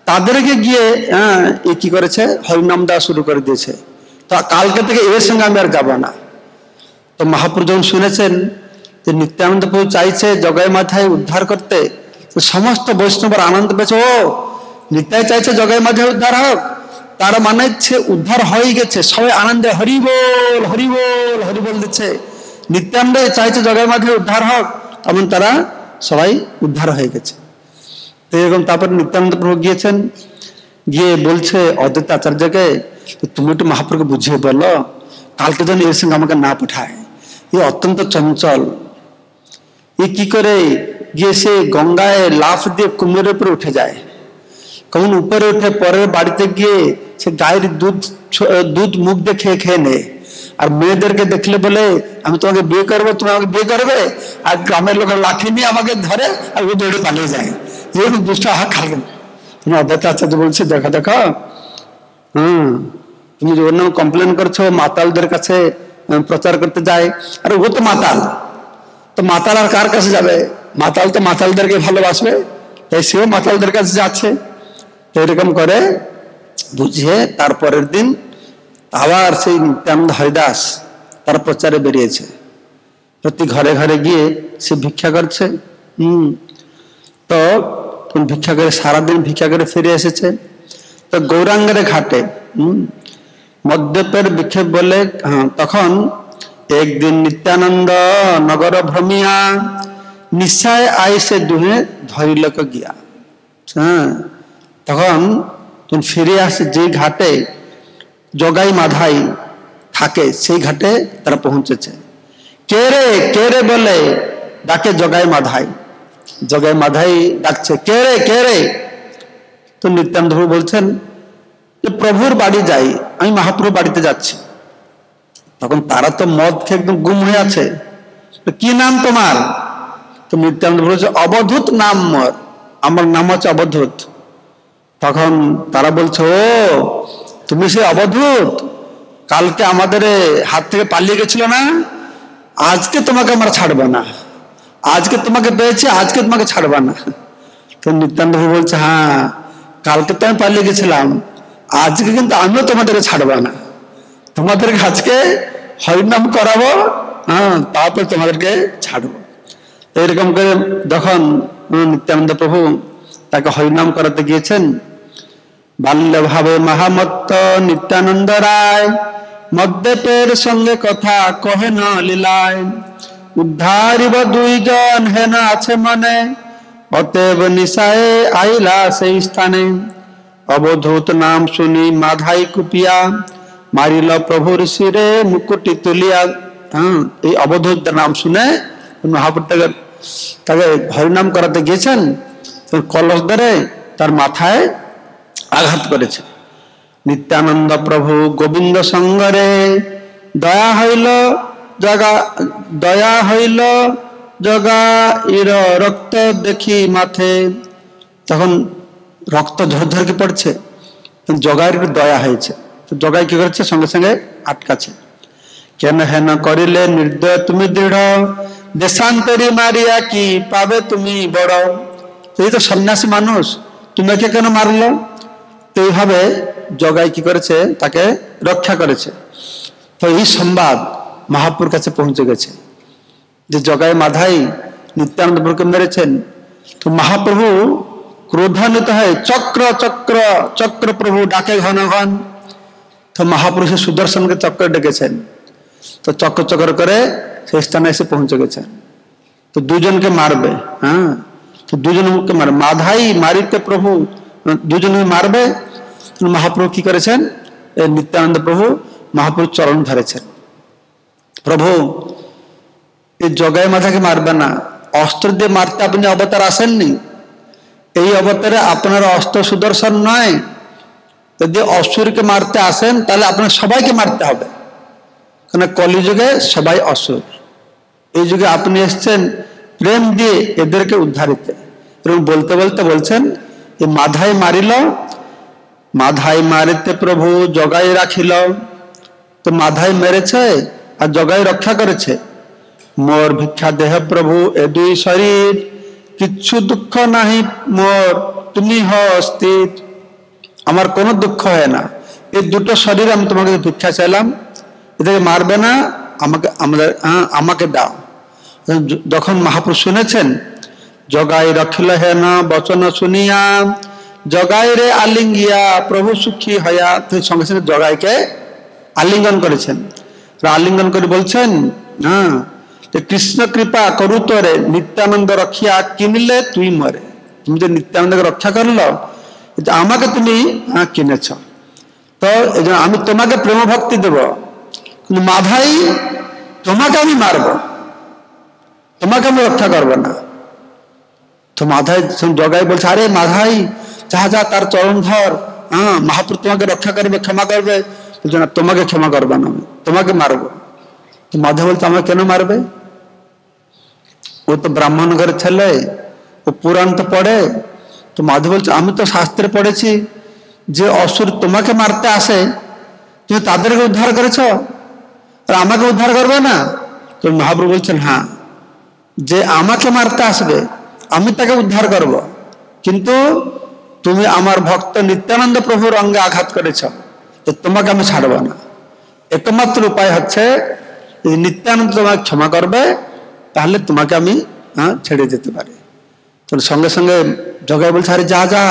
তাদেরকে গিয়ে এ কি করেছে, হরিনাম দেওয়া শুরু করে দিয়েছে। তো কালকে থেকে এর সঙ্গে আমি আর যাব না। তো মহাপ্রভু যখন শুনেছেন যে নিত্যানন্দ প্রভু চাইছে জগাই মাথায় উদ্ধার করতে, তো সমস্ত বৈষ্ণবর আনন্দ পেয়েছে, ও নিতাই চাইছে জগাই মাথায় উদ্ধার হোক, তার মানে হচ্ছে উদ্ধার হয়ে গেছে। সবাই আনন্দে হরিবোল হরিবোল হরিবোল দিচ্ছে, নিত্যানন্দ চাইছে জগাই মাথায় উদ্ধার হোক, তেমন তারা সবাই উদ্ধার হয়ে গেছে। তো এরকম তারপর নিত্যানন্দ প্রভু গিয়েছেন, গিয়ে বলছে অদ্বৈত আচার্যকে, তুমি একটু মহাপ্রভুকে বুঝিয়ে বলো কালকে যেন এর সঙ্গে আমাকে না পাঠায়, এ অত্যন্ত চঞ্চল, এ কি করে গিয়ে সে গঙ্গায় লাফ দিয়ে কুমিরের উপরে উঠে যায়, কখন উপরে উঠে পরের বাড়িতে গিয়ে সে গায়ের দুধ মুখ দিয়ে খেয়ে খেয়ে নেয়, আর মেয়েদেরকে দেখলে বলে আমি তোমাকে বিয়ে করবো, তুমি আমাকে বিয়ে করবে, আর গ্রামের লোকের লাঠি নিয়ে আমাকে ধরে আর ও দৌড়ে পালিয়ে যায়। এরকম দুষ্ট খাবেন। তুমি অদ্বৈত আচার্য বলছে, দেখো দেখো তুমি যে ওর নাম কমপ্লেন করছো, মাতালদের কাছে প্রচার করতে যায়, আরে ও তো মাতাল, তো মাতাল আর কার কাছে যাবে? মাতাল তো মাতালদেরকে ভালোবাসবে, তাই সেও মাতালদের কাছে যাচ্ছে। তো এরকম করে বুঝিয়ে তারপরের দিন আবার সেই নিত্যানন্দ হরিদাস তার প্রচারে বেরিয়েছে, প্রতি ঘরে ঘরে গিয়ে সে ভিক্ষা করছে। তো ভিক্ষা করে সারাদিন ভিক্ষা করে ফিরে এসেছে। তো গৌরাঙ্গের ঘাটে মদ্যপের বিক্ষেপ বলে, তখন একদিন নিত্যানন্দ নগর ভ্রমিয়া নিশায় আই সে দুহে ধরিলক গিয়া। তখন ফিরে আসে যে ঘাটে জগাই মাধাই থাকে, সেই ঘাটে তারা পৌঁছেছে। কে রে বলে ডাকে জগাই মাধাই, জগাই মাধাই ডাকছে, কে রে? তো নিত্যানন্দ প্রভু বলছেন যে প্রভুর বাড়ি যাই, আমি মহাপ্রভুর বাড়িতে যাচ্ছি। তখন তারা তো মদ খেয়ে একদম গুম হয়ে আছে, কি নাম তোমার? তো নিত্যানন্দ প্রভু বলছে, অবধূত নাম মোর, আমার নাম হচ্ছে অবধূত। তখন তারা বলছে, ও তুমি সে অবধূত, কালকে আমাদের হাত থেকে পালিয়ে গেছিল না, আজকে তোমাকে আমরা ছাড়বো না, আজকে তোমাকে পেয়েছি, আজকে তোমাকে ছাড়বো না। তো নিত্যানন্দ প্রভু বলছে, হ্যাঁ কালকে তো আমি পালিয়ে গেছিলাম, আজকে কিন্তু আমিও তোমাদেরকে ছাড়বো না, তোমাদেরকে আজকে হরিনাম করাবো, তারপর তোমাদেরকে ছাড়বো। এরকম করে যখন নিত্যানন্দ প্রভু তাকে হরিনাম করাতে গিয়েছেন, বাল্য ভাবে মহামত্ত নিত্যানন্দ রায় মদ্যপের সঙ্গে কথা কহে না লীলায়, উদ্ধারিব দুইজন হেন আছে মনে, অতএব নিশায় আইলা সেই স্থানে। অবধূত নাম শুনি মাধাই কুপিয়া, মারিল প্রভুর শিরে মুকুটি তুলিয়া। এই অবধূত নাম শুনে মহাপ্রভু তাকে হরিনাম করাতে গিয়েছেন, কলস ধরে তার মাথায় আঘাত করেছে। নিত্যানন্দ প্রভু গোবিন্দ সঙ্গরে দয়া হইল জগা ইর রক্ত দেখি মাথে। তখন রক্ত ঝরঝরকে পড়ছে, জগাইয়ের দয়া হয়েছে, তো জগাই কি করেছে, সঙ্গে সঙ্গে আটকাছে। কেন হেন করিলে নির্দয় তুমি দৃঢ়, দেশান্তরী মারিয়া কি পাবে তুমি বড়। এই তো সন্ন্যাসী মানুষ, তুমি একে কেন মারলো? এইভাবে জগাই কি করেছে, তাকে রক্ষা করেছে। তো এই সংবাদ মহাপ্রভুর কাছে পৌঁছে গেছে যে জগাই মাধাই নিত্যানন্দ প্রভুকে মেরেছেন। তো মহাপ্রভু ক্রোধান্বিত হয়ে চক্র চক্র চক্র প্রভু ডাকে ঘন ঘন। তো মহাপ্রভু সে সুদর্শনকে চক্র ডেকেছেন, তো চক্র চক্র করে সেই স্থানে এসে পৌঁছে গেছেন। তো দুজনকে মারবে, হ্যাঁ, তো দুজনকে মারবে, মাধাই মারিতে প্রভু দুজনকে মারবে। মহাপ্রভু কি করেছেন, এই নিত্যানন্দ প্রভু মহাপ্রভু চরণ ধরেছেন, প্রভু এই জগাই মাধাকে মারবে না, অস্ত্র দিয়ে মারতে আপনি অবতার আসেননি, এই অবতারে আপনার অস্ত্র সুদর্শন নয়। যদি অসুরকে মারতে আসেন তাহলে আপনার সবাইকে মারতে হবে, কারণ কলিযুগে সবাই অসুর। এই যুগে আপনি এসছেন প্রেম দিয়ে এদেরকে উদ্ধারিত। এবং বলতে বলতে বলছেন এই মাধাই মারিল, মাধাই মারিতে প্রভু জগাই রাখিল। তো মাধাই মেরেছে আর জগাই রক্ষা করেছে। মোর ভিক্ষা দেহ প্রভু এ দুই শরীর, কিচ্ছু দুঃখ নাহি মোর তুমি স্থির। আমার কোনো দুঃখ হয় না, এই দুটো শরীর আমি তোমাকে ভিক্ষা চাইলাম, এদেরকে মারবে না, আমাকে দাও। যখন মহাপুরুষ শুনেছেন জগাই রখিল হেন বচন শুনিয়া, জগাই রে আলিঙ্গিয়া প্রভু সুখী হয়া। তো সঙ্গে সঙ্গে জগাইকে আলিঙ্গন করেছেন, আলিঙ্গন করে বলছেন, হ্যাঁ, কৃষ্ণ কৃপা করু তোরে নিত্যানন্দ রক্ষিয়া কিনলে তুই মরে। তুমি যে নিত্যানন্দকে রক্ষা করলো, আমাকে তুমি কিনেছ, তো এই জন্য আমি তোমাকে প্রেম ভক্তি দেব, কিন্তু মাধাই তোমাকে আমি মারব, তোমাকে আমি রক্ষা করবো না। তো মাধাই জগাই বলছে, আরে মাধাই যা যা তার চরণ ধর, হ্যাঁ, মহাপ্রভু তোমাকে রক্ষা করবে, ক্ষমা করবে। বলছে না, তোমাকে ক্ষমা করবে না, আমি তোমাকে মারবো। তো মাধাই বলছে, আমাকে কেন মারবে? ও তো ব্রাহ্মণ ঘরের ছেলে, ও পুরাণ তো পড়ে। তো মাধব বলছে, আমি তো শাস্ত্রে পড়েছি যে অসুর তোমাকে মারতে আসে, তুমি তাদেরকে উদ্ধার করেছ, আর আমাকে উদ্ধার করবে না? তো মহাপ্রভু বলছেন, হ্যাঁ, যে আমাকে মারতে আসবে আমি তাকে উদ্ধার করব, কিন্তু তুমি আমার ভক্ত নিত্যানন্দ প্রভুর অঙ্গে আঘাত করেছ, তো তোমাকে আমি ছাড়ব না। একমাত্র উপায় হচ্ছে নিত্যানন্দ তোমাকে ক্ষমা করবে, তাহলে তোমাকে আমি ছেড়ে যেতে পারি। তো সঙ্গে সঙ্গে জগাই বলছে, আরে যা যা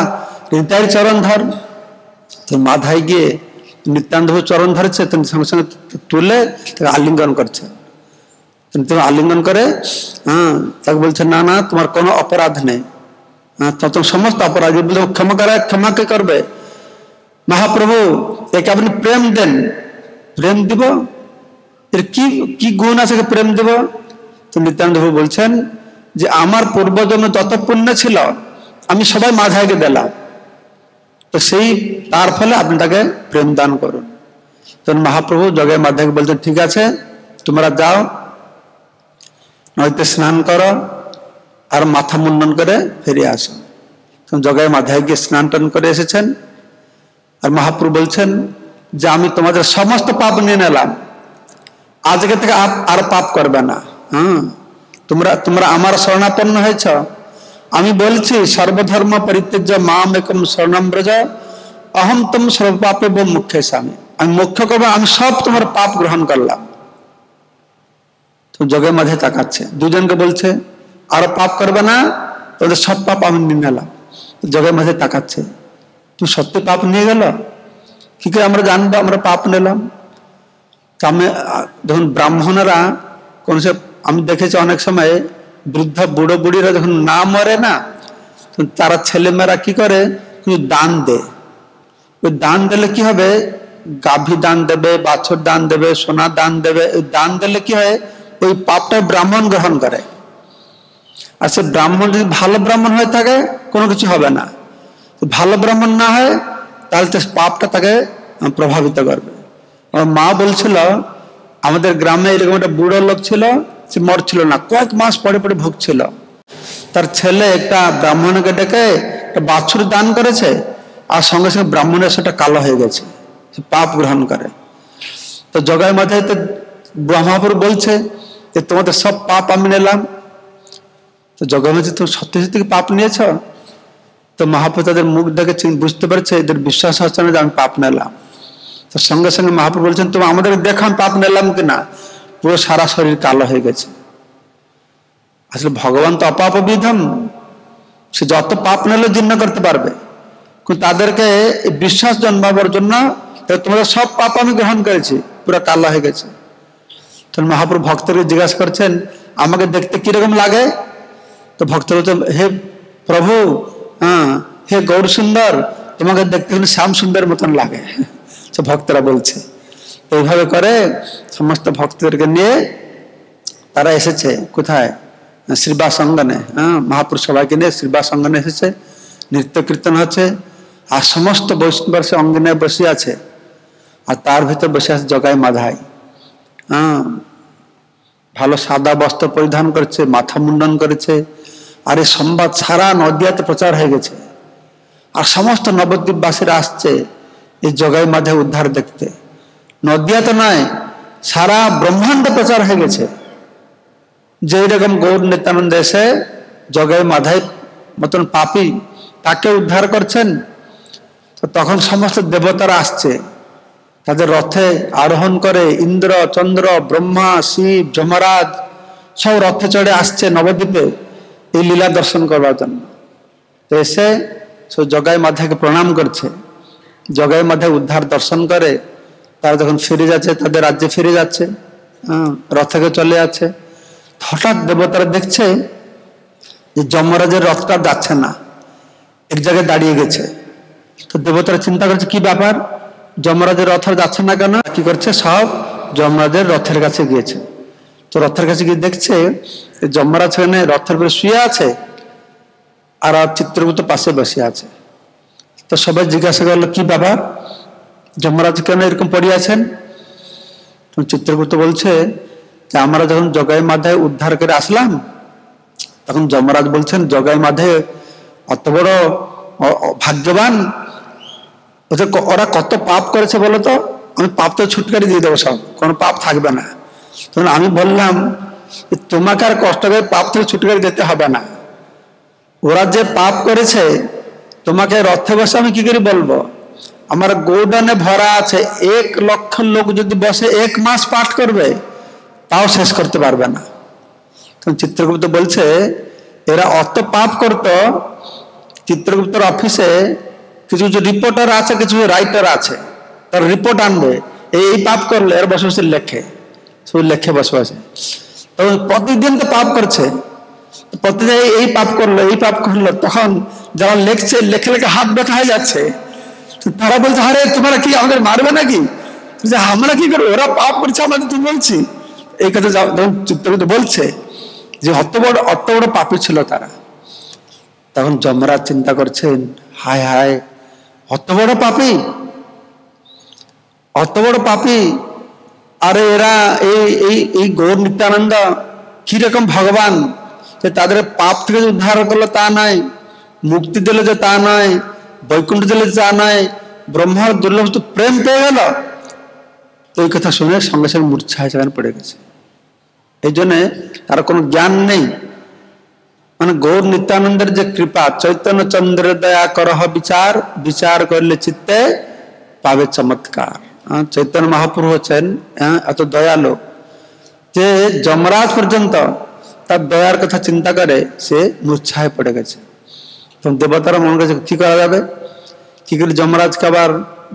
নিতাইয়ের চরণ ধর। তো মাধাই গিয়ে নিত্যানন্দ চরণ ধরেছে, তিনি সঙ্গে সঙ্গে তুলে তাকে আলিঙ্গন করছে। তুমি আলিঙ্গন করে, হ্যাঁ, তাকে বলছে, না না, তোমার কোনো অপরাধ নেই, তখন সমস্ত অপরাধ ক্ষমা করে, ক্ষমাকে করবে। মহাপ্রভু একে আপনি প্রেম দেন, প্রেম দিব, এর কি কি গুণ আছে প্রেম দিব? তো নিত্যানন্দ প্রভু বলছেন যে আমার পূর্বজন্ম যত পুণ্য ছিল আমি সবাই মাধাইকে দিলাম, তো সেই তার ফলে আপনি তাকে প্রেম দান করুন। তখন মহাপ্রভু জগাই মাধাইকে বলছেন, ঠিক আছে, তোমরা যাও, নয়তো স্নান করো আর মাথা মুন্ডন করে ফিরে আসো। জগাই মাধাই গিয়ে স্নান টান করে এসেছেন। আর মহাপ্রভু বলছেন যে আমি তোমাদের সমস্ত পাপ নিয়ে নিলাম, আজকে থেকে আর পাপ করবে না। তোমরা আমার শরণাপন্ন হয়েছ, আমি বলছি সর্বধর্ম পরিত্যাজ্য মাম একম শরণম ব্রজ, অহম তম সর্বপাপে মুখ্য স্বামী। আমি মুখ্য করবো, আমি সব তোমার পাপ গ্রহণ করলাম। তো জগাই মাধাই তাকাচ্ছে, দুজনকে বলছে আরো পাপ করবে না, তোদের সব পাপ আমি নিয়ে নিলাম। জগাই মাধাই তাকাচ্ছে, তুই সত্যি পাপ নিয়ে গেল, কি করে আমরা জানবো আমরা পাপ নিলাম? আমি যখন ব্রাহ্মণেরা কোন সে, আমি দেখেছি অনেক সময় বৃদ্ধ বুড়ো বুড়িরা যখন না মরে না, তারা ছেলেমেয়েরা কি করে, দান দেয়। ওই দান দিলে কি হবে, গাভী দান দেবে, বাছুর দান দেবে, সোনা দান দেবে। ওই দান দিলে কি হয়, ওই পাপটা ব্রাহ্মণ গ্রহণ করে। আর সে ব্রাহ্মণ যদি ভালো ব্রাহ্মণ হয়ে থাকে কোনো কিছু হবে না, ভালো ব্রাহ্মণ না হয় তাহলে পাপটা তাকে প্রভাবিত করবে। আমার মা বলছিল আমাদের গ্রামে এরকম একটা বুড়ো লোক ছিল, সে মরছিল না, কয়েক মাস পরে পরে ভুগছিল। তার ছেলে একটা ব্রাহ্মণকে ডেকে একটা বাছুর দান করেছে, আর সঙ্গে সঙ্গে ব্রাহ্মণের সেটা কালো হয়ে গেছে, পাপ গ্রহণ করে। তো জগাই মাথায় তো ব্রহ্মাপুর বলছে যে তোমাদের সব পাপ আমি নিলাম। তো জগাই মাঝে তুমি সত্যি সত্যি পাপ নিয়েছ? তো মহাপ্রভু তাদের মুখ দেখে বুঝতে পারছে এদের বিশ্বাস হচ্ছে না যে আমি পাপ নিলাম। তো সঙ্গে সঙ্গে মহাপ্রভু বলছেন তুমি আমাদের দেখো আমি পাপ নিলাম কিনা। পুরো সারা শরীর কালো হয়ে গেছে। আসলে ভগবান তো অপাপবিধম, সে যত পাপ নিলে জীর্ণ করতে পারবে, কিন্তু তাদেরকে বিশ্বাস জন্মাবার জন্য তোমাদের সব পাপ আমি গ্রহণ করেছি, পুরো কালো হয়ে গেছে। তখন মহাপ্রভু ভক্তকে জিজ্ঞাসা করছেন আমাকে দেখতে কিরকম লাগে? তো ভক্ত বলছেন হে প্রভু, হে গৌর সুন্দর, তোমাকে দেখতে কিন্তু শ্যাম সুন্দর মতন লাগে। সে ভক্তরা বলছে। এইভাবে করে সমস্ত ভক্তদেরকে নিয়ে তারা এসেছে কোথায়? শ্রীবাস অঙ্গনে। মহাপুরুষ সবাইকে নিয়ে শ্রীবাস অঙ্গনে এসেছে, নৃত্য কীর্তন হচ্ছে, আর সমস্ত বৈষ্ণব সে অঙ্গনে বসে আছে, আর তার ভিতর বসে আছে জগাই মাধাই। ভালো সাদা বস্ত্র পরিধান করেছে, মাথা মুন্ডন করেছে, আর এই সংবাদ সারা নদিয়াতে প্রচার হয়ে গেছে। আর সমস্ত নবদ্বীপবাসীরা আসছে এই জগাই মাধাই উদ্ধার দেখতে। নদিয়াতে নয়, সারা ব্রহ্মাণ্ডে প্রচার হয়ে গেছে যে এরকম গৌর নিত্যানন্দ এসে জগাই মাধাই মতন পাপী তাকে উদ্ধার করছেন। তো তখন সমস্ত দেবতারা আসছে, তাদের রথে আরোহণ করে ইন্দ্র, চন্দ্র, ব্রহ্মা, শিব, যমরাজ সব রথে চড়ে আসছে নবদ্বীপে এই লীলা দর্শন করবার জন্য। তো এসে সব জগাই মাধাইকে প্রণাম করছে। জগাই মাধাই উদ্ধার দর্শন করে তারা যখন ফিরে যাচ্ছে, তাদের রাজ্যে ফিরে যাচ্ছে, রথকে চলে যাচ্ছে। হঠাৎ দেবতারা দেখছে যে যমরাজের রথটা যাচ্ছে না, এক জায়গায় দাঁড়িয়ে গেছে। তো দেবতারা চিন্তা করছে কি ব্যাপার, যমরাজের রথ যাচ্ছে না কেন? কি করছে, সব যমরাজের রথের কাছে গিয়েছে। তো রথের কাছে গিয়ে দেখছে যমরাজ সেখানে রথের উপরে শুয়ে আছে, আর চিত্রগুপ্ত পাশে বসে আছে। তো সবাই জিজ্ঞাসা করলো কি ব্যাপার, যমরাজ কেন এরকম পড়ে আছেন? চিত্রগুপ্ত বলছে যে আমরা যখন জগাই মাধাই উদ্ধার করে আসলাম, তখন যমরাজ বলছেন জগাই মাধাই অত বড় ভাগ্যবান, ওরা কত পাপ করেছে বলো তো, আমি পাপ তো ছুটকারি দিয়ে দেবো, সব কোনো পাপ থাকবে না। তখন আমি বললাম তোমাকে আর কষ্ট করে পাপ থেকে ছুটকারি দিতে হবে না, ওরা যে পাপ করেছে তোমাকে রথে বসে আমি কি করে বলবো? আমার গৌডানে ভরা আছে, 1 লক্ষ লোক যদি বসে 1 মাস পাঠ করবে তাও শেষ করতে পারবে না। তখন চিত্রগুপ্ত বলছে এরা অত পাপ করত, চিত্রগুপ্তর অফিসে কিছু কিছু রিপোর্টার আছে, কিছু রাইটার আছে, তার রিপোর্ট আনবে এই পাপ করলে, এর বসে বসে লেখে, শুধু লেখে বসে বসে। তখন প্রতিদিন তো পাপ করছে, প্রতিদিন এই পাপ করলো, এই পাপ করলো। তখন যারা লেখছে লেখে লেখে হাত ব্যথা হয়ে যাচ্ছে। তারা বলছে আরে তোমরা কি আমাদের মারবে নাকি? আমরা কি করবো, ওরা পাপ করছে আমাদের তুমি বলছি। এই কথা যখন চিত্রগুপ্ত বলছে যে অত বড় পাপী ছিল তারা, তখন যমরাজ চিন্তা করছেন হায় হায় অত বড় পাপী, অত বড় পাপী, আরে এরা এই গৌর নিত্যানন্দ কিরকম ভগবান যে তাদের পাপ থেকে উদ্ধার করলো তা নয়, মুক্তি দিল যে তা নয়, বৈকুণ্ঠ দিল যে তা নয়, ব্রহ্মার দুর্লভ প্রেম পেয়ে গেল। তো এই কথা শুনে সঙ্গে সঙ্গে মূর্ছায় সেখানে পড়ে গেছে। এই জন্যে তার কোনো জ্ঞান নেই। মানে গৌর নিত্যানন্দের যে কৃপা, চৈতন্য চন্দ্রের দয়া করহ বিচার, বিচার করলে চিত্তে পাবে চমৎকার। চৈতন্য মহাপ্রভু হচ্ছেন এত দয়ালু যে যমরাজ পর্যন্ত তার দয়ার কথা চিন্তা করে সে মূর্ছায় পড়ে গেছে। তখন দেবতারা মনে করছে কি করা যাবে, কি করে যমরাজকে আবার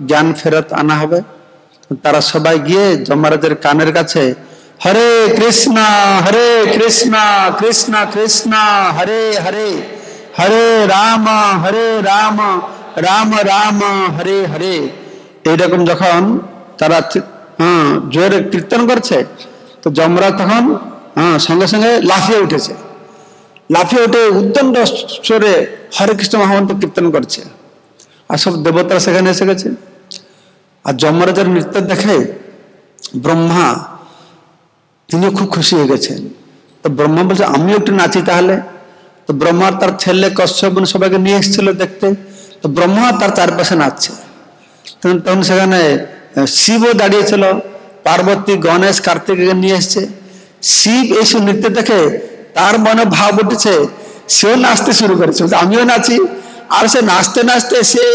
জ্ঞান ফেরত আনা হবে। তারা সবাই গিয়ে যমরাজের কানের কাছে হরে কৃষ্ণ কৃষ্ণ কৃষ্ণ হরে হরে, হরে রাম রাম রাম হরে হরে, এইরকম যখন তারা জোরে কীর্তন করছে, তো যমরাজ তখন সঙ্গে সঙ্গে লাফিয়ে উঠেছে, লাফিয়ে উঠে উদ্দণ্ড স্বরে হরে কৃষ্ণ মহামন্ত্র কীর্তন করছে। আর সব দেবতারা সেখানে এসে গেছে। আর যমরাজের নৃত্য দেখে ব্রহ্মা তিনিও খুব খুশি হয়ে গেছেন। তো ব্রহ্মা বলছে আমিও একটু নাচি তাহলে। তো ব্রহ্মার তার ছেলে কশ্যপ সবাইকে নিয়ে এসেছিল দেখতে। তো ব্রহ্মা তার চারপাশে নাচছে। তখন সেখানে শিবও দাঁড়িয়েছিল, পার্বতী, গণেশ, কার্তিককে নিয়ে এসছে। শিব এইসব নৃত্য দেখে তার মনে ভাব উঠেছে, সেও নাচতে শুরু করেছে, আমিও নাচি। আর সে নাচতে নাচতে সে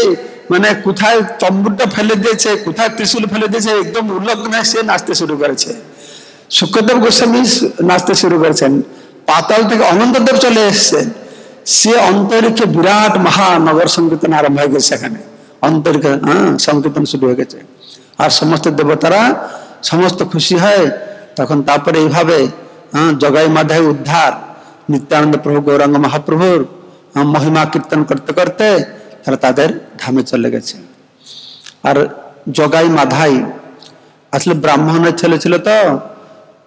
মানে কোথায় তম্বুরটা ফেলে দিয়েছে, কোথায় ত্রিশূল ফেলে দিয়েছে, একদম উল্লগ্ন সে নাচতে শুরু করেছে। শুকদেব গোস্বামী নাচতে শুরু করেছেন। পাতাল থেকে অনন্তদেব চলে এসছেন। সে অন্তরিক্ষে বিরাট মহানগর সংকীর্তন আরম্ভ হয়ে গেছে। সেখানে অন্তরিক্ষে সংকীর্তন শুরু হয়ে গেছে। আর সমস্ত দেবতারা সমস্ত খুশি হয়। তখন তারপরে এইভাবে জগাই মাধাই উদ্ধার, নিত্যানন্দ প্রভু গৌরাঙ্গ মহাপ্রভুর মহিমা কীর্তন করতে করতে তারা তাদের ধামে চলে গেছে। আর জগাই মাধাই আসলে ব্রাহ্মণের ছেলে ছিল, তো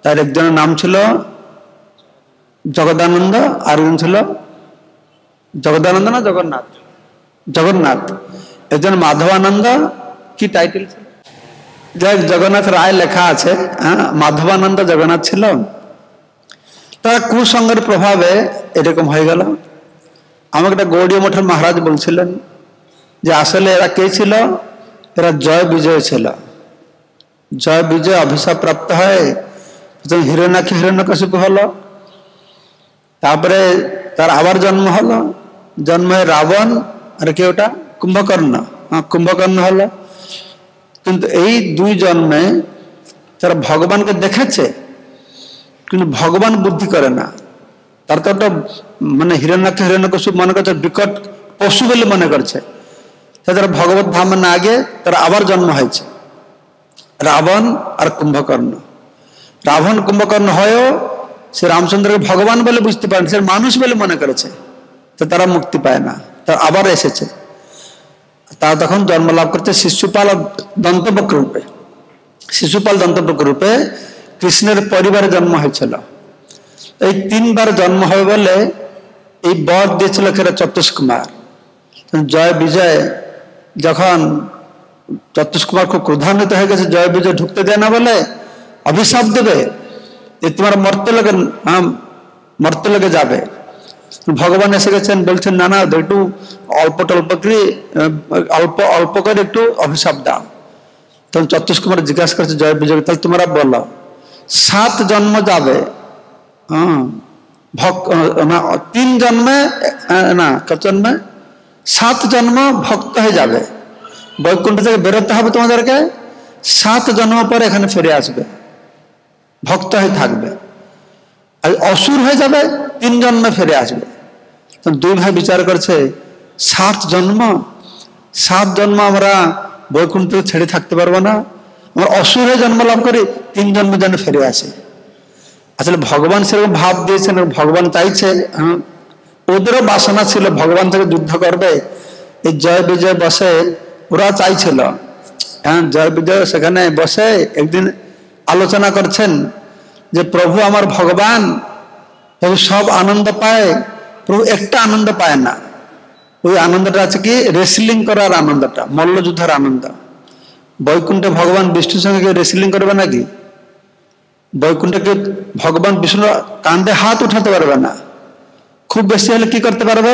তার একজনের নাম ছিল জগদানন্দ, আর একজন ছিল জগদানন্দ না জগন্নাথ, জগন্নাথ। একজন মাধবানন্দ, কি টাইটেল ছিল, যাই জগন্নাথ রায় লেখা আছে, মাধবানন্দ জগন্নাথ ছিল। তারা কুসঙ্গের প্রভাবে এরকম হয়ে গেল। আমাকে একটা গৌড়ীয় মঠের মহারাজ বলছিলেন যে আসলে এরা কে ছিল, এরা জয় বিজয় ছিল। জয় বিজয় অভিশাপ প্রাপ্ত হয়, হিরণ্যাক্ষ হিরণ্যকশিপু হলো, তারপরে তার আবার জন্ম হলো, জন্ম হয়ে রাবণ, আর কে ওটা কুম্ভকর্ণ, কুম্ভকর্ণ হলো। কিন্তু এই দুই জন্মে তারা ভগবানকে দেখেছে, কিন্তু ভগবান বুদ্ধি করে না। তার তো একটা মানে হিরণ্যাক্ষ হিরণ্যকশিপু মনে করছে বিকট পশু বলে মনে করছে। তারা ভগবত ধামে না আগে তারা আবার জন্ম হয়েছে, রাবণ আর কুম্ভকর্ণ। রাবণ কুম্ভকর্ণ হয়েও সে রামচন্দ্রকে ভগবান বলে বুঝতে পারেন, সে মানুষ বলে মনে করেছে, তো তারা মুক্তি পায় না। তারা আবার এসেছে, তারা তখন জন্ম লাভ করছে শিশুপাল দন্তবক্র রূপে। শিশুপাল দন্তবক্র রূপে কৃষ্ণের পরিবারে জন্ম হয়েছিল। এই তিনবার জন্ম হবে বলে এই বর দিয়েছিল কেরা চতুষ্কুমার। জয় বিজয় যখন চতুষ্কুমার খুব ক্রোধান্বিত হয়ে গেছে, জয় বিজয় ঢুকতে দেয় না বলে অভিশাপ দেবে যে তোমার মর্তলোকে যাবে। ভগবান এসে গেছেন, বলছেন না না একটু অল্প টল্প করে অল্প করে একটু অভিশাপ দাও। তখন চতুষ্কুমার জিজ্ঞাসা করছে জয় বিজয়, তাহলে তোমরা বলো 7 জন্ম যাবে, 3 জন্মে না কত জন্মে 7 জন্ম ভক্ত হয়ে যাবে, বৈকুণ্ঠ থেকে বেরোতে হবে তোমাদেরকে, 7 জন্ম পরে এখানে ফিরে আসবে, ভক্ত হয়ে থাকবে। আর অসুর হয়ে যাবে, 3 জন্মে ফিরে আসবে। দুই ভাই বিচার করছে 7 জন্ম আমরা বৈকুণ্ঠ ছেড়ে থাকতে পারবো না, আমরা অসুরে জন্ম লাভ করি, 3 জন্ম যেন ফিরে আসে। আসলে ভগবান সেরকম ভাব দিয়েছেন, ভগবান চাইছে, ওদেরও বাসনা ছিল ভগবান থেকে যুদ্ধ করবে। এই জয় বিজয় বসে ওরা চাইছিল, জয় বিজয় সেখানে বসে একদিন আলোচনা করছেন যে প্রভু আমার ভগবান, প্রভু সব আনন্দ পায়, প্রভু একটা আনন্দ পায় না। ওই আনন্দটা আছে কি, রেসলিং করার আনন্দটা, মল্লযুদ্ধের আনন্দ। বৈকুণ্ঠে ভগবান বিষ্ণুর সঙ্গে কেউ রেসলিং করবে নাকি? বৈকুণ্ঠকে ভগবান বিষ্ণু কাঁধে হাত উঠাতে পারবে না। খুব বেশি হলে কি করতে পারবে,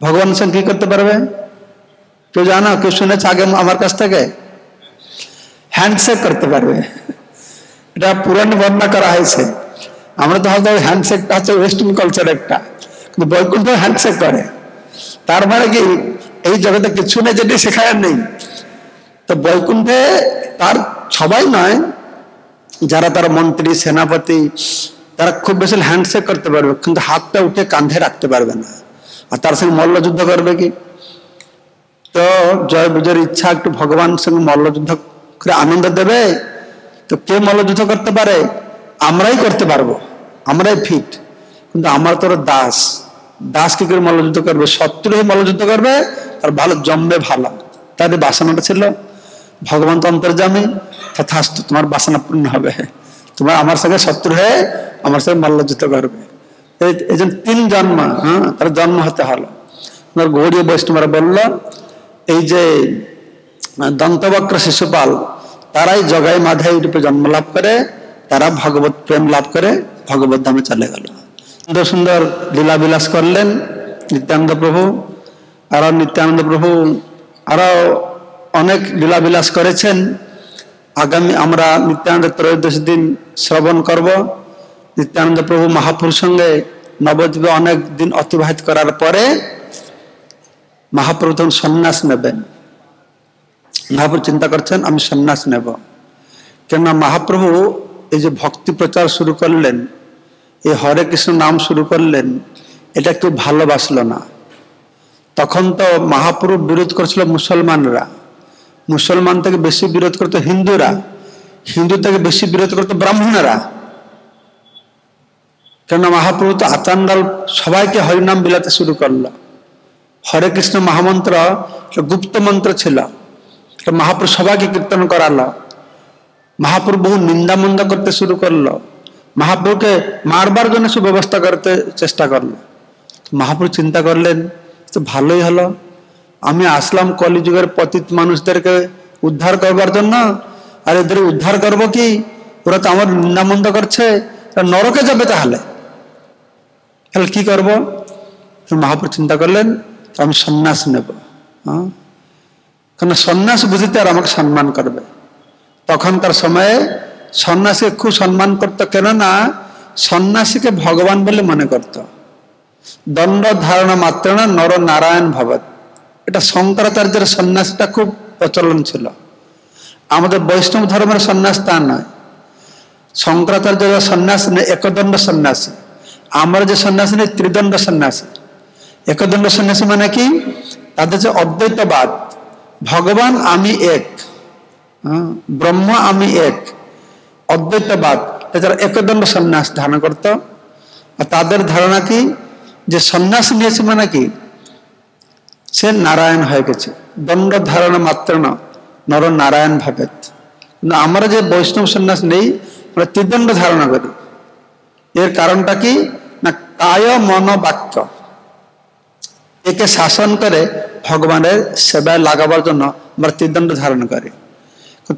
ভগবানের সঙ্গে কি করতে পারবে কেউ জানো? কেউ শুনেছে আগে আমার কাছ থেকে? হ্যান্ডশেক করতে পারবে। এটা পুরাণ বর্ণনা করা হয়েছে। আমরা তো হয়তো হ্যান্ডশেকটা হচ্ছে ওয়েস্টার্ন কালচার একটা, কিন্তু বৈকুণ্ঠ হ্যান্ডশেক করে। তার মানে কি এই জগতে কিছু নেই যেটি শেখায় নেই। তো বৈকুণ্ঠে তার সবাই নয়, যারা তার মন্ত্রী সেনাপতি তারা খুব বেশি হ্যান্ডশেক করতে পারবে, কিন্তু হাতটা উঠে কাঁধে রাখতে পারবে না। আর তার সঙ্গে মল্লযুদ্ধ করবে কি? তো জয় বিজয়ের ইচ্ছা একটু ভগবানের সঙ্গে মল্লযুদ্ধ করে আনন্দ দেবে। তো কে মল্লযুদ্ধ করতে পারে? আমরাই করতে পারবো, আমরাই ফিট। কিন্তু আমার তোর দাস কি করে মল্লযুদ্ধ করবে? শত্রু হয়ে মল্লযুদ্ধ করবে, আর ভালো জমবে ভালো। তাদের বাসনাটা ছিল ভগবান তো অন্তর্যামী, তথাস্তু তোমার বাসনা পূর্ণ হবে, তোমার আমার সঙ্গে শত্রু হয়ে আমার সঙ্গে মল্লযুদ্ধ করবে। এই জন্য 3 জন্ম তার জন্ম হতে হলো। গৌড়ীয় বৈষ্ণবরা বলল এই যে দন্তবক্র শিশুপাল তারাই জগাই মাধাই রূপে জন্ম লাভ করে, তারা ভগবত প্রেম লাভ করে ভগবত ধামে চলে গেল। সুন্দর সুন্দর লীলা বিলাস করলেন নিত্যানন্দ প্রভু। আর নিত্যানন্দ প্রভু আরো অনেক লীলাবিলাস করেছেন। আগামী আমরা নিত্যানন্দ ত্রয়োদশ দিন শ্রবণ করব। নিত্যানন্দ প্রভু মহাপুরুষ সঙ্গে নবদ্বীপে অনেক দিন অতিবাহিত করার পরে মহাপ্রভু তখন সন্ন্যাস নেবেন। মহাপ্রভু চিন্তা করছেন আমি সন্ন্যাস নেব, কেননা মহাপ্রভু এই যে ভক্তি প্রচার শুরু করলেন, এই হরে কৃষ্ণ নাম শুরু করলেন, এটা কেউ ভালোবাসলো না। তখন তো মহাপ্রভু বিরোধ করছিল মুসলমানরা, মুসলমান থেকে বেশি বিরোধ করতো হিন্দুরা, হিন্দু থেকে বেশি বিরোধ করতো ব্রাহ্মণেরা। কেননা মহাপ্রভু তো আচান্ডাল সবাইকে হরিনাম বিলাতে শুরু করলো। হরে কৃষ্ণ মহামন্ত্র গুপ্ত মন্ত্র ছিল, মহাপ্রভু সবাইকে কীর্তন করালো। মহাপ্রভু বহু নিন্দা মন্দা করতে শুরু করলো, মহাপ্রভুকে মারবার জন্য সুব্যবস্থা করতে চেষ্টা করলো। মহাপ্রভু চিন্তা করলেন তো ভালোই হলো, আমি আসলাম কলিযুগের পতিত মানুষদেরকে উদ্ধার করবার জন্য, আর এদের উদ্ধার করবো কি, ওরা তো আমার নিন্দা মন্দ করছে, নরকে যাবে, তাহলে কি করবো? মহাপ্রভু চিন্তা করলেন আমি সন্ন্যাস নেব, কারণ সন্ন্যাস বুঝিতে আর আমাকে সম্মান করবে। তখনকার সময়ে সন্ন্যাসীকে খুব সম্মান করতো, কেননা সন্ন্যাসীকে ভগবান বলে মনে করত। দণ্ড ধারণা মাত্র না নর নারায়ণ ভবত, এটা শঙ্করাচার্যের সন্ন্যাসটা খুব প্রচলন ছিল। আমাদের বৈষ্ণব ধর্মের সন্ন্যাস তা নয়। শঙ্করাচার্যের সন্ন্যাস নেই একদণ্ড সন্ন্যাসী, আমরা যে সন্ন্যাসী নেই ত্রিদণ্ড সন্ন্যাসী। একদণ্ড সন্ন্যাসী মানে কি, তাদের যে অদ্বৈতবাদ, ভগবান আমি এক, ব্রহ্ম আমি এক, অদ্বৈতবাদ, যারা একদণ্ড সন্ন্যাস ধারণ করত। আর তাদের ধারণা কি, যে সন্ন্যাস নিয়েছে মানে কি সে নারায়ণ হয়ে গেছে, দণ্ড ধারণা মাত্র না নর নারায়ণ ভাবেত। কিন্তু আমরা যে বৈষ্ণব সন্ন্যাস নেই, আমরা ত্রিদণ্ড ধারণা করি। এর কারণটা কি না, কায় মন বাক্য একে শাসন করে ভগবানের সেবায় লাগাবার জন্য আমরা ত্রিদণ্ড ধারণ করি।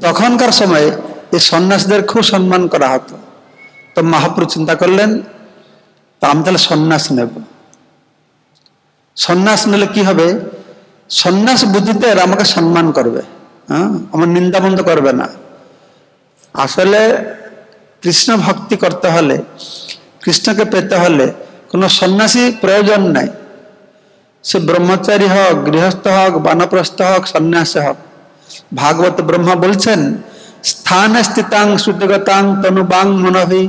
তখনকার সময়ে এই সন্ন্যাসীদের খুব সম্মান করা হতো। তো মহাপ্রভু চিন্তা করলেন তো আমি তাহলে সন্ন্যাস নেব। সন্ন্যাস নিলে কি হবে, সন্ন্যাস বুদ্ধিতে এরা আমাকে সম্মান করবে, আমার নিন্দা বন্ধ করবে না। আসলে কৃষ্ণ ভক্তি করতে হলে, কৃষ্ণকে পেতে হলে কোনো সন্ন্যাসী প্রয়োজন নাই। সে ব্রহ্মচারী হোক, গৃহস্থ হোক, বানপ্রস্থ হোক, সন্ন্যাসী হোক। ভাগবত ব্রহ্মা বলছেন স্থানে স্থিতাং শ্রুতিগতাং তনুবাং মনভি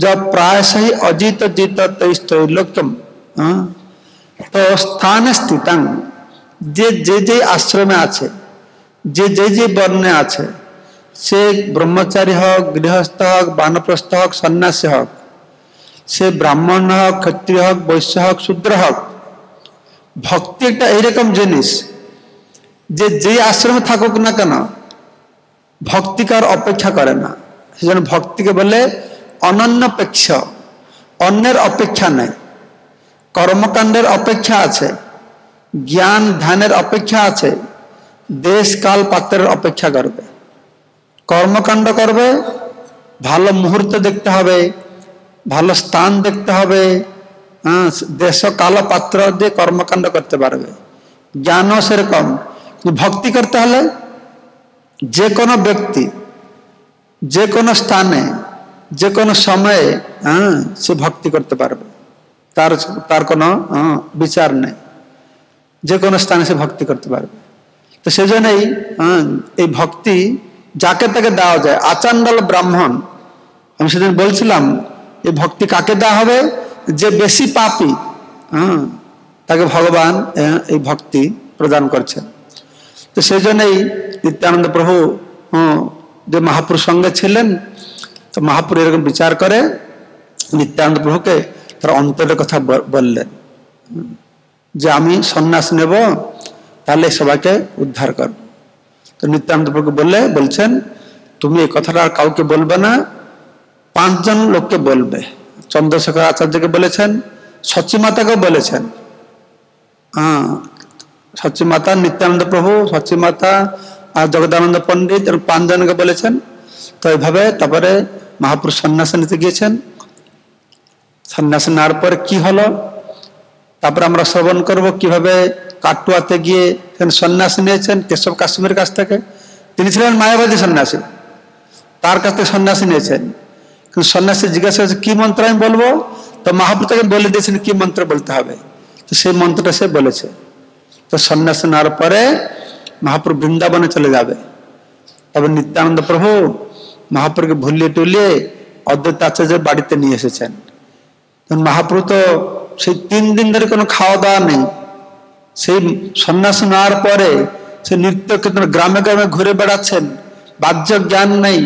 য প্রায়শই অজিত জিত তৈস্তৈলোক্যম। তো স্থানে স্থিতাং, যে যে আশ্রমে আছে, যে বর্ণে আছে, সে ব্রহ্মচারী হোক, গৃহস্থ হোক, বানপ্রস্থ হোক, সন্ন্যাসী হোক, সে ব্রাহ্মণ হোক, ক্ষত্রিয় হোক, বৈশ্য হোক, শূদ্র হোক, ভক্তি একটা এইরকম জিনিস যে আশ্রমে থাকুক না কেন ভক্তিকার অপেক্ষা করে না। সেজন্য ভক্তিকে বলে অনন্যপেক্ষ, অন্যের অপেক্ষা নেই। কর্মকাণ্ডের অপেক্ষা আছে, জ্ঞান ধ্যানের অপেক্ষা আছে, দেশ কাল পাত্রের অপেক্ষা করবে। কর্মকাণ্ড করবে, ভালো মুহূর্ত দেখতে হবে, ভালো স্থান দেখতে হবে, দেশ কাল পাত্র দিয়ে কর্মকাণ্ড করতে পারবে। জ্ঞানও সেরকম। ভক্তি করতে হলে যে কোনো ব্যক্তি যে কোনো স্থানে যে কোনো সময়ে সে ভক্তি করতে পারবে, তার কোনো বিচার নেই, যে কোনো স্থানে সে ভক্তি করতে পারবে। তো সেজন্যই এই ভক্তি যাকে তাকে দেওয়া যায়। আচান্ডাল ব্রাহ্মণ, আমি সেদিন বলছিলাম এই ভক্তি কাকে দেওয়া হবে, যে বেশি পাপী তাকে ভগবান এই ভক্তি প্রদান করছেন। তো সেই জন্যই নিত্যানন্দ প্রভু যে মহাপুরুষ সঙ্গে ছিলেন, তো মহাপুরু এরকম বিচার করে নিত্যানন্দ প্রভুকে তার অন্তরের কথা বললেন যে আমি সন্ন্যাস নেব, তাহলে সবাইকে উদ্ধার করব। তো নিত্যানন্দ প্রভুকে বলছেন তুমি এই কথাটা আর কাউকে বলবে না, 5 জন লোককে বলবে। চন্দ্রশেখর আচার্যকে বলেছেন, সচিমাতাকেও বলেছেন। সচিমাতা, নিত্যানন্দ প্রভু, সচিমাতা আর জগদানন্দ পণ্ডিত, 5 জনকে বলেছেন। তো এইভাবে তারপরে মহাপুরুষ সন্ন্যাস নিতে গিয়েছেন। সন্ন্যাস নেওয়ার পরে কি হলো তারপরে আমরা শ্রবণ করব, কিভাবে কাটুয়াতে গিয়ে সন্ন্যাস নিয়েছেন কেশব কাশ্মীরের কাছ থেকে। তিনি ছিলেন মায়াবাদী সন্ন্যাসী, তার কাছ থেকে সন্ন্যাসী নিয়েছেন। কিন্তু সন্ন্যাসী জিজ্ঞাসা করেছে কি মন্ত্র আমি বলবো, তো মহাপ্রভু তাকে বলে দিয়েছেন কি মন্ত্র বলতে হবে, তো সেই মন্ত্রটা সে বলেছে। তো সন্ন্যাসী নেওয়ার পরে মহাপ্রভু বৃন্দাবনে চলে যাবে। তবে নিত্যানন্দ প্রভু মহাপ্রভুকে ভুলিয়ে টুলিয়ে অদ্বৈত আচার্যের বাড়িতে নিয়ে এসেছেন। মহাপ্রভু তো সেই 3 দিন ধরে কোনো খাওয়া দাওয়া নেই। সেই সন্ন্যাস নেওয়ার পরে সে নৃত্য কীর্তন গ্রামে গ্রামে ঘুরে বেড়াচ্ছেন, বাহ্য জ্ঞান নেই,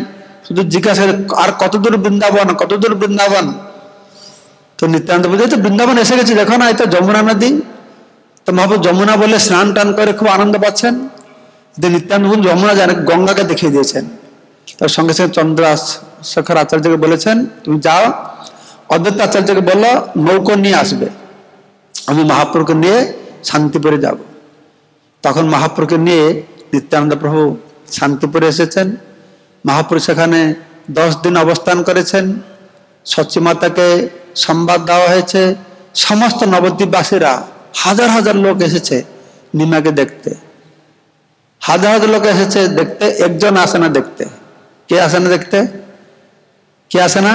শুধু জিজ্ঞাসা আর কতদূর বৃন্দাবন, কতদূর বৃন্দাবন। তো নিত্যানন্দ বলছে তো বৃন্দাবন এসে গেছি, দেখো না এটা যমুনা নদী। তো মহাপ্রভু যমুনা বলে স্নান টান করে খুব আনন্দ পাচ্ছেন। নিত্যানন্দ যমুনা জানে, গঙ্গাকে দেখিয়ে দিয়েছেন। তার সঙ্গে সঙ্গে চন্দ্রশেখর আচার্যকে বলেছেন তুমি যাও অদ্বৈত আচার্যকে বলো নৌকো নিয়ে আসবে, আমি মহাপ্রভুকে নিয়ে শান্তিপুরে যাব। তখন মহাপ্রভুকে নিয়ে নিত্যানন্দ প্রভু শান্তিপুরে এসেছেন। মহাপ্রভু সেখানে 10 দিন অবস্থান করেছেন। সচী মাতাকে সংবাদ দেওয়া হয়েছে, সমস্ত নবদ্বীপবাসীরা হাজার হাজার লোক এসেছে নিমাকে দেখতে, হাজার হাজার লোক এসেছে দেখতে, একজন আসে না দেখতে। কে আসে না দেখতে? কে আসে না?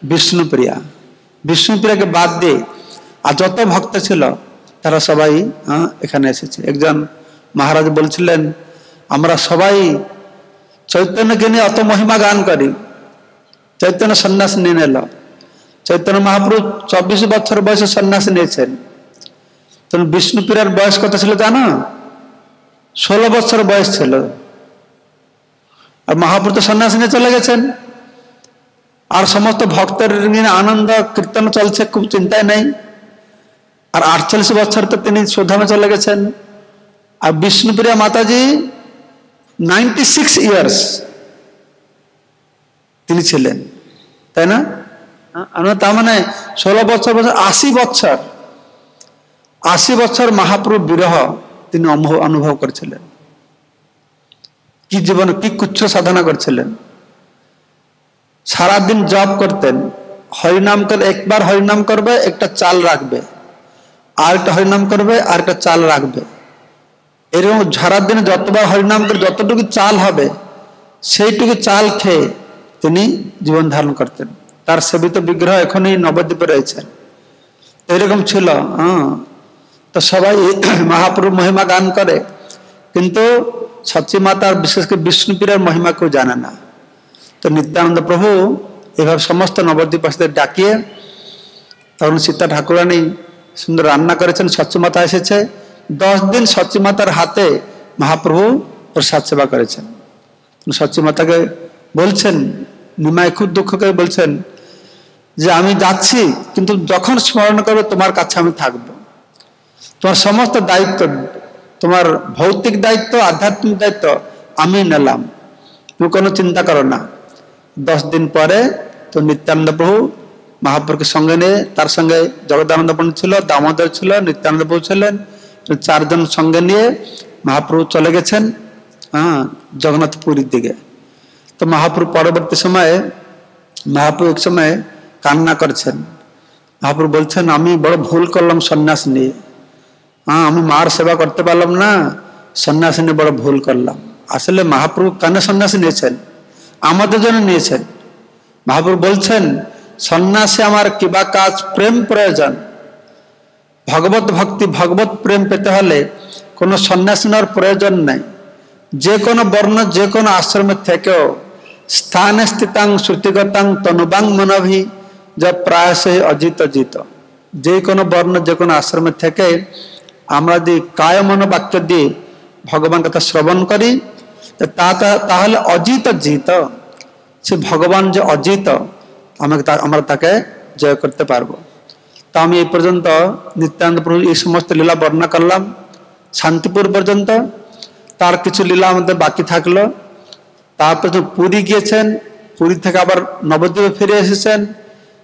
বিষ্ণুপ্রিয়া। বিষ্ণুপ্রিয়াকে বাদ দিয়ে আর যত ভক্ত ছিল তারা সবাই এখানে এসেছে। একজন মহারাজ বলছিলেন আমরা সবাই চৈতন্যকে নিয়ে অত মহিমা গান করি, চৈতন্য সন্ন্যাস নিয়ে নিল। চৈতন্য মহাপ্রভু 24 বছর বয়সে সন্ন্যাস নিয়েছেন। তখন বিষ্ণুপ্রিয়ার বয়স কত ছিল জানো? 16 বছর বয়স ছিল। আর মহাপ্রভু তো সন্ন্যাস নিয়ে চলে গেছেন। আর সমস্ত ভক্তের নিয়ে আনন্দ কীর্তন চলছে, খুব চিন্তায় নেই। আর 48 বছর তো তিনি সুধামে চলে গেছেন। আর বিষ্ণুপ্রিয়া মাতাজি 96 ইয়ার্স তিনি ছিলেন, তাই না? তার মানে 16 বছর 80 বছর, 80 বছর মহাপ্রভু বিরহ তিনি অনুভব করেছিলেন। কি জীবনে কি কুচ্ছ সাধনা করছিলেন। সারাদিন জপ করতেন, হরিনাম করে একবার হরিনাম করবে একটা চাল রাখবে, আর একটা হরিনাম করবে আর একটা চাল রাখবে। এরকম সারাদিনে যতবার হরিনাম করে যতটুকু চাল হবে সেইটুকু চাল খেয়ে তিনি জীবন ধারণ করতেন। তার সেবিত বিগ্রহ এখনই নবদ্বীপে রয়েছেন। এরকম ছিল। তো সবাই মহাপ্রভু মহিমা গান করে, কিন্তু সচী মাতার বিশেষ করে বিষ্ণুপ্রিয়ার মহিমা কেউ জানে না। তো নিত্যানন্দ প্রভু এভাবে সমস্ত নবদ্বীপবাসীদের ডাকিয়ে তখন সীতা ঠাকুরানী সুন্দর রান্না করেছেন, সচী মাতা এসেছে। 10 দিন সচী মাতার হাতে মহাপ্রভু প্রসাদ সেবা করেছেন। সচী মাতাকে বলছেন, নিমাই খুব দুঃখ করে বলছেন যে আমি যাচ্ছি, কিন্তু যখন স্মরণ করবে তোমার কাছে আমি থাকব। তোমার সমস্ত দায়িত্ব, তোমার ভৌতিক দায়িত্ব, আধ্যাত্মিক দায়িত্ব আমি নিলাম, তুমি কোনো চিন্তা করো না। 10 দিন পরে তো নিত্যানন্দ প্রভু মহাপ্রভুকে সঙ্গে নিয়ে, তার সঙ্গে জগদানন্দ পণ্ডিত ছিল, দামোদর ছিল, নিত্যানন্দ প্রভু ছিলেন, 4 জন সঙ্গে নিয়ে মহাপ্রভু চলে গেছেন জগন্নাথপুরীর দিকে। তো মহাপ্রভু পরবর্তী সময়ে মহাপ্রভু এক সময় কান্না করছেন। মহাপ্রভু বলছেন আমি বড় ভুল করলাম সন্ন্যাস নিয়ে, আমি মার সেবা করতে পারলাম না, সন্ন্যাস নিয়ে বড় ভুল করলাম। আসলে মহাপ্রভু কেন সন্ন্যাস নিয়েছেন? আমাদের জন্য নিয়েছেন। মহাপ্রভু বলছেন সন্ন্যাসে আমার কিবা কাজ, প্রেম প্রয়োজন। ভগবত ভক্তি, ভগবত প্রেম পেতে হলে কোনো সন্ন্যাস নেওয়ার প্রয়োজন নাই। যে কোনো বর্ণ, যে কোনো আশ্রমের থেকেও স্থানে স্থিতাং শ্রুতিগতাং তনুবাং মনভি যা প্রায়শই অজিত জিত। যে কোনো বর্ণ, যে কোনো আশ্রমের থেকে আমরা যদি কায় মনোবাক্য দিয়ে ভগবান কথা শ্রবণ করি তাহলে অজিত জিত, সে ভগবান যে অজিত আমরা তাকে জয় করতে পারবো। তো আমি এই পর্যন্ত নিত্যানন্দ প্রভু এই সমস্ত লীলা বর্ণনা করলাম শান্তিপুর পর্যন্ত। তার কিছু লীলা আমাদের বাকি থাকলো। তারপর পুরী গিয়েছেন, পুরী থেকে আবার নবদ্বীপে ফিরে এসেছেন।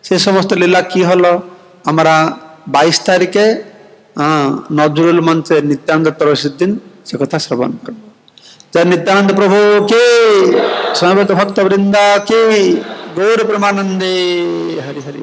সেই সমস্ত লীলা কি হলো আমরা 22 তারিখে নজরুল মঞ্চে নিত্যানন্দ ত্রয়োদশীর দিন সে কথা শ্রবণ করবো। जय नित्यानंद प्रभु के, समवेत भक्त वृंदा के, गौर प्रेमानंदे, हरि हरि।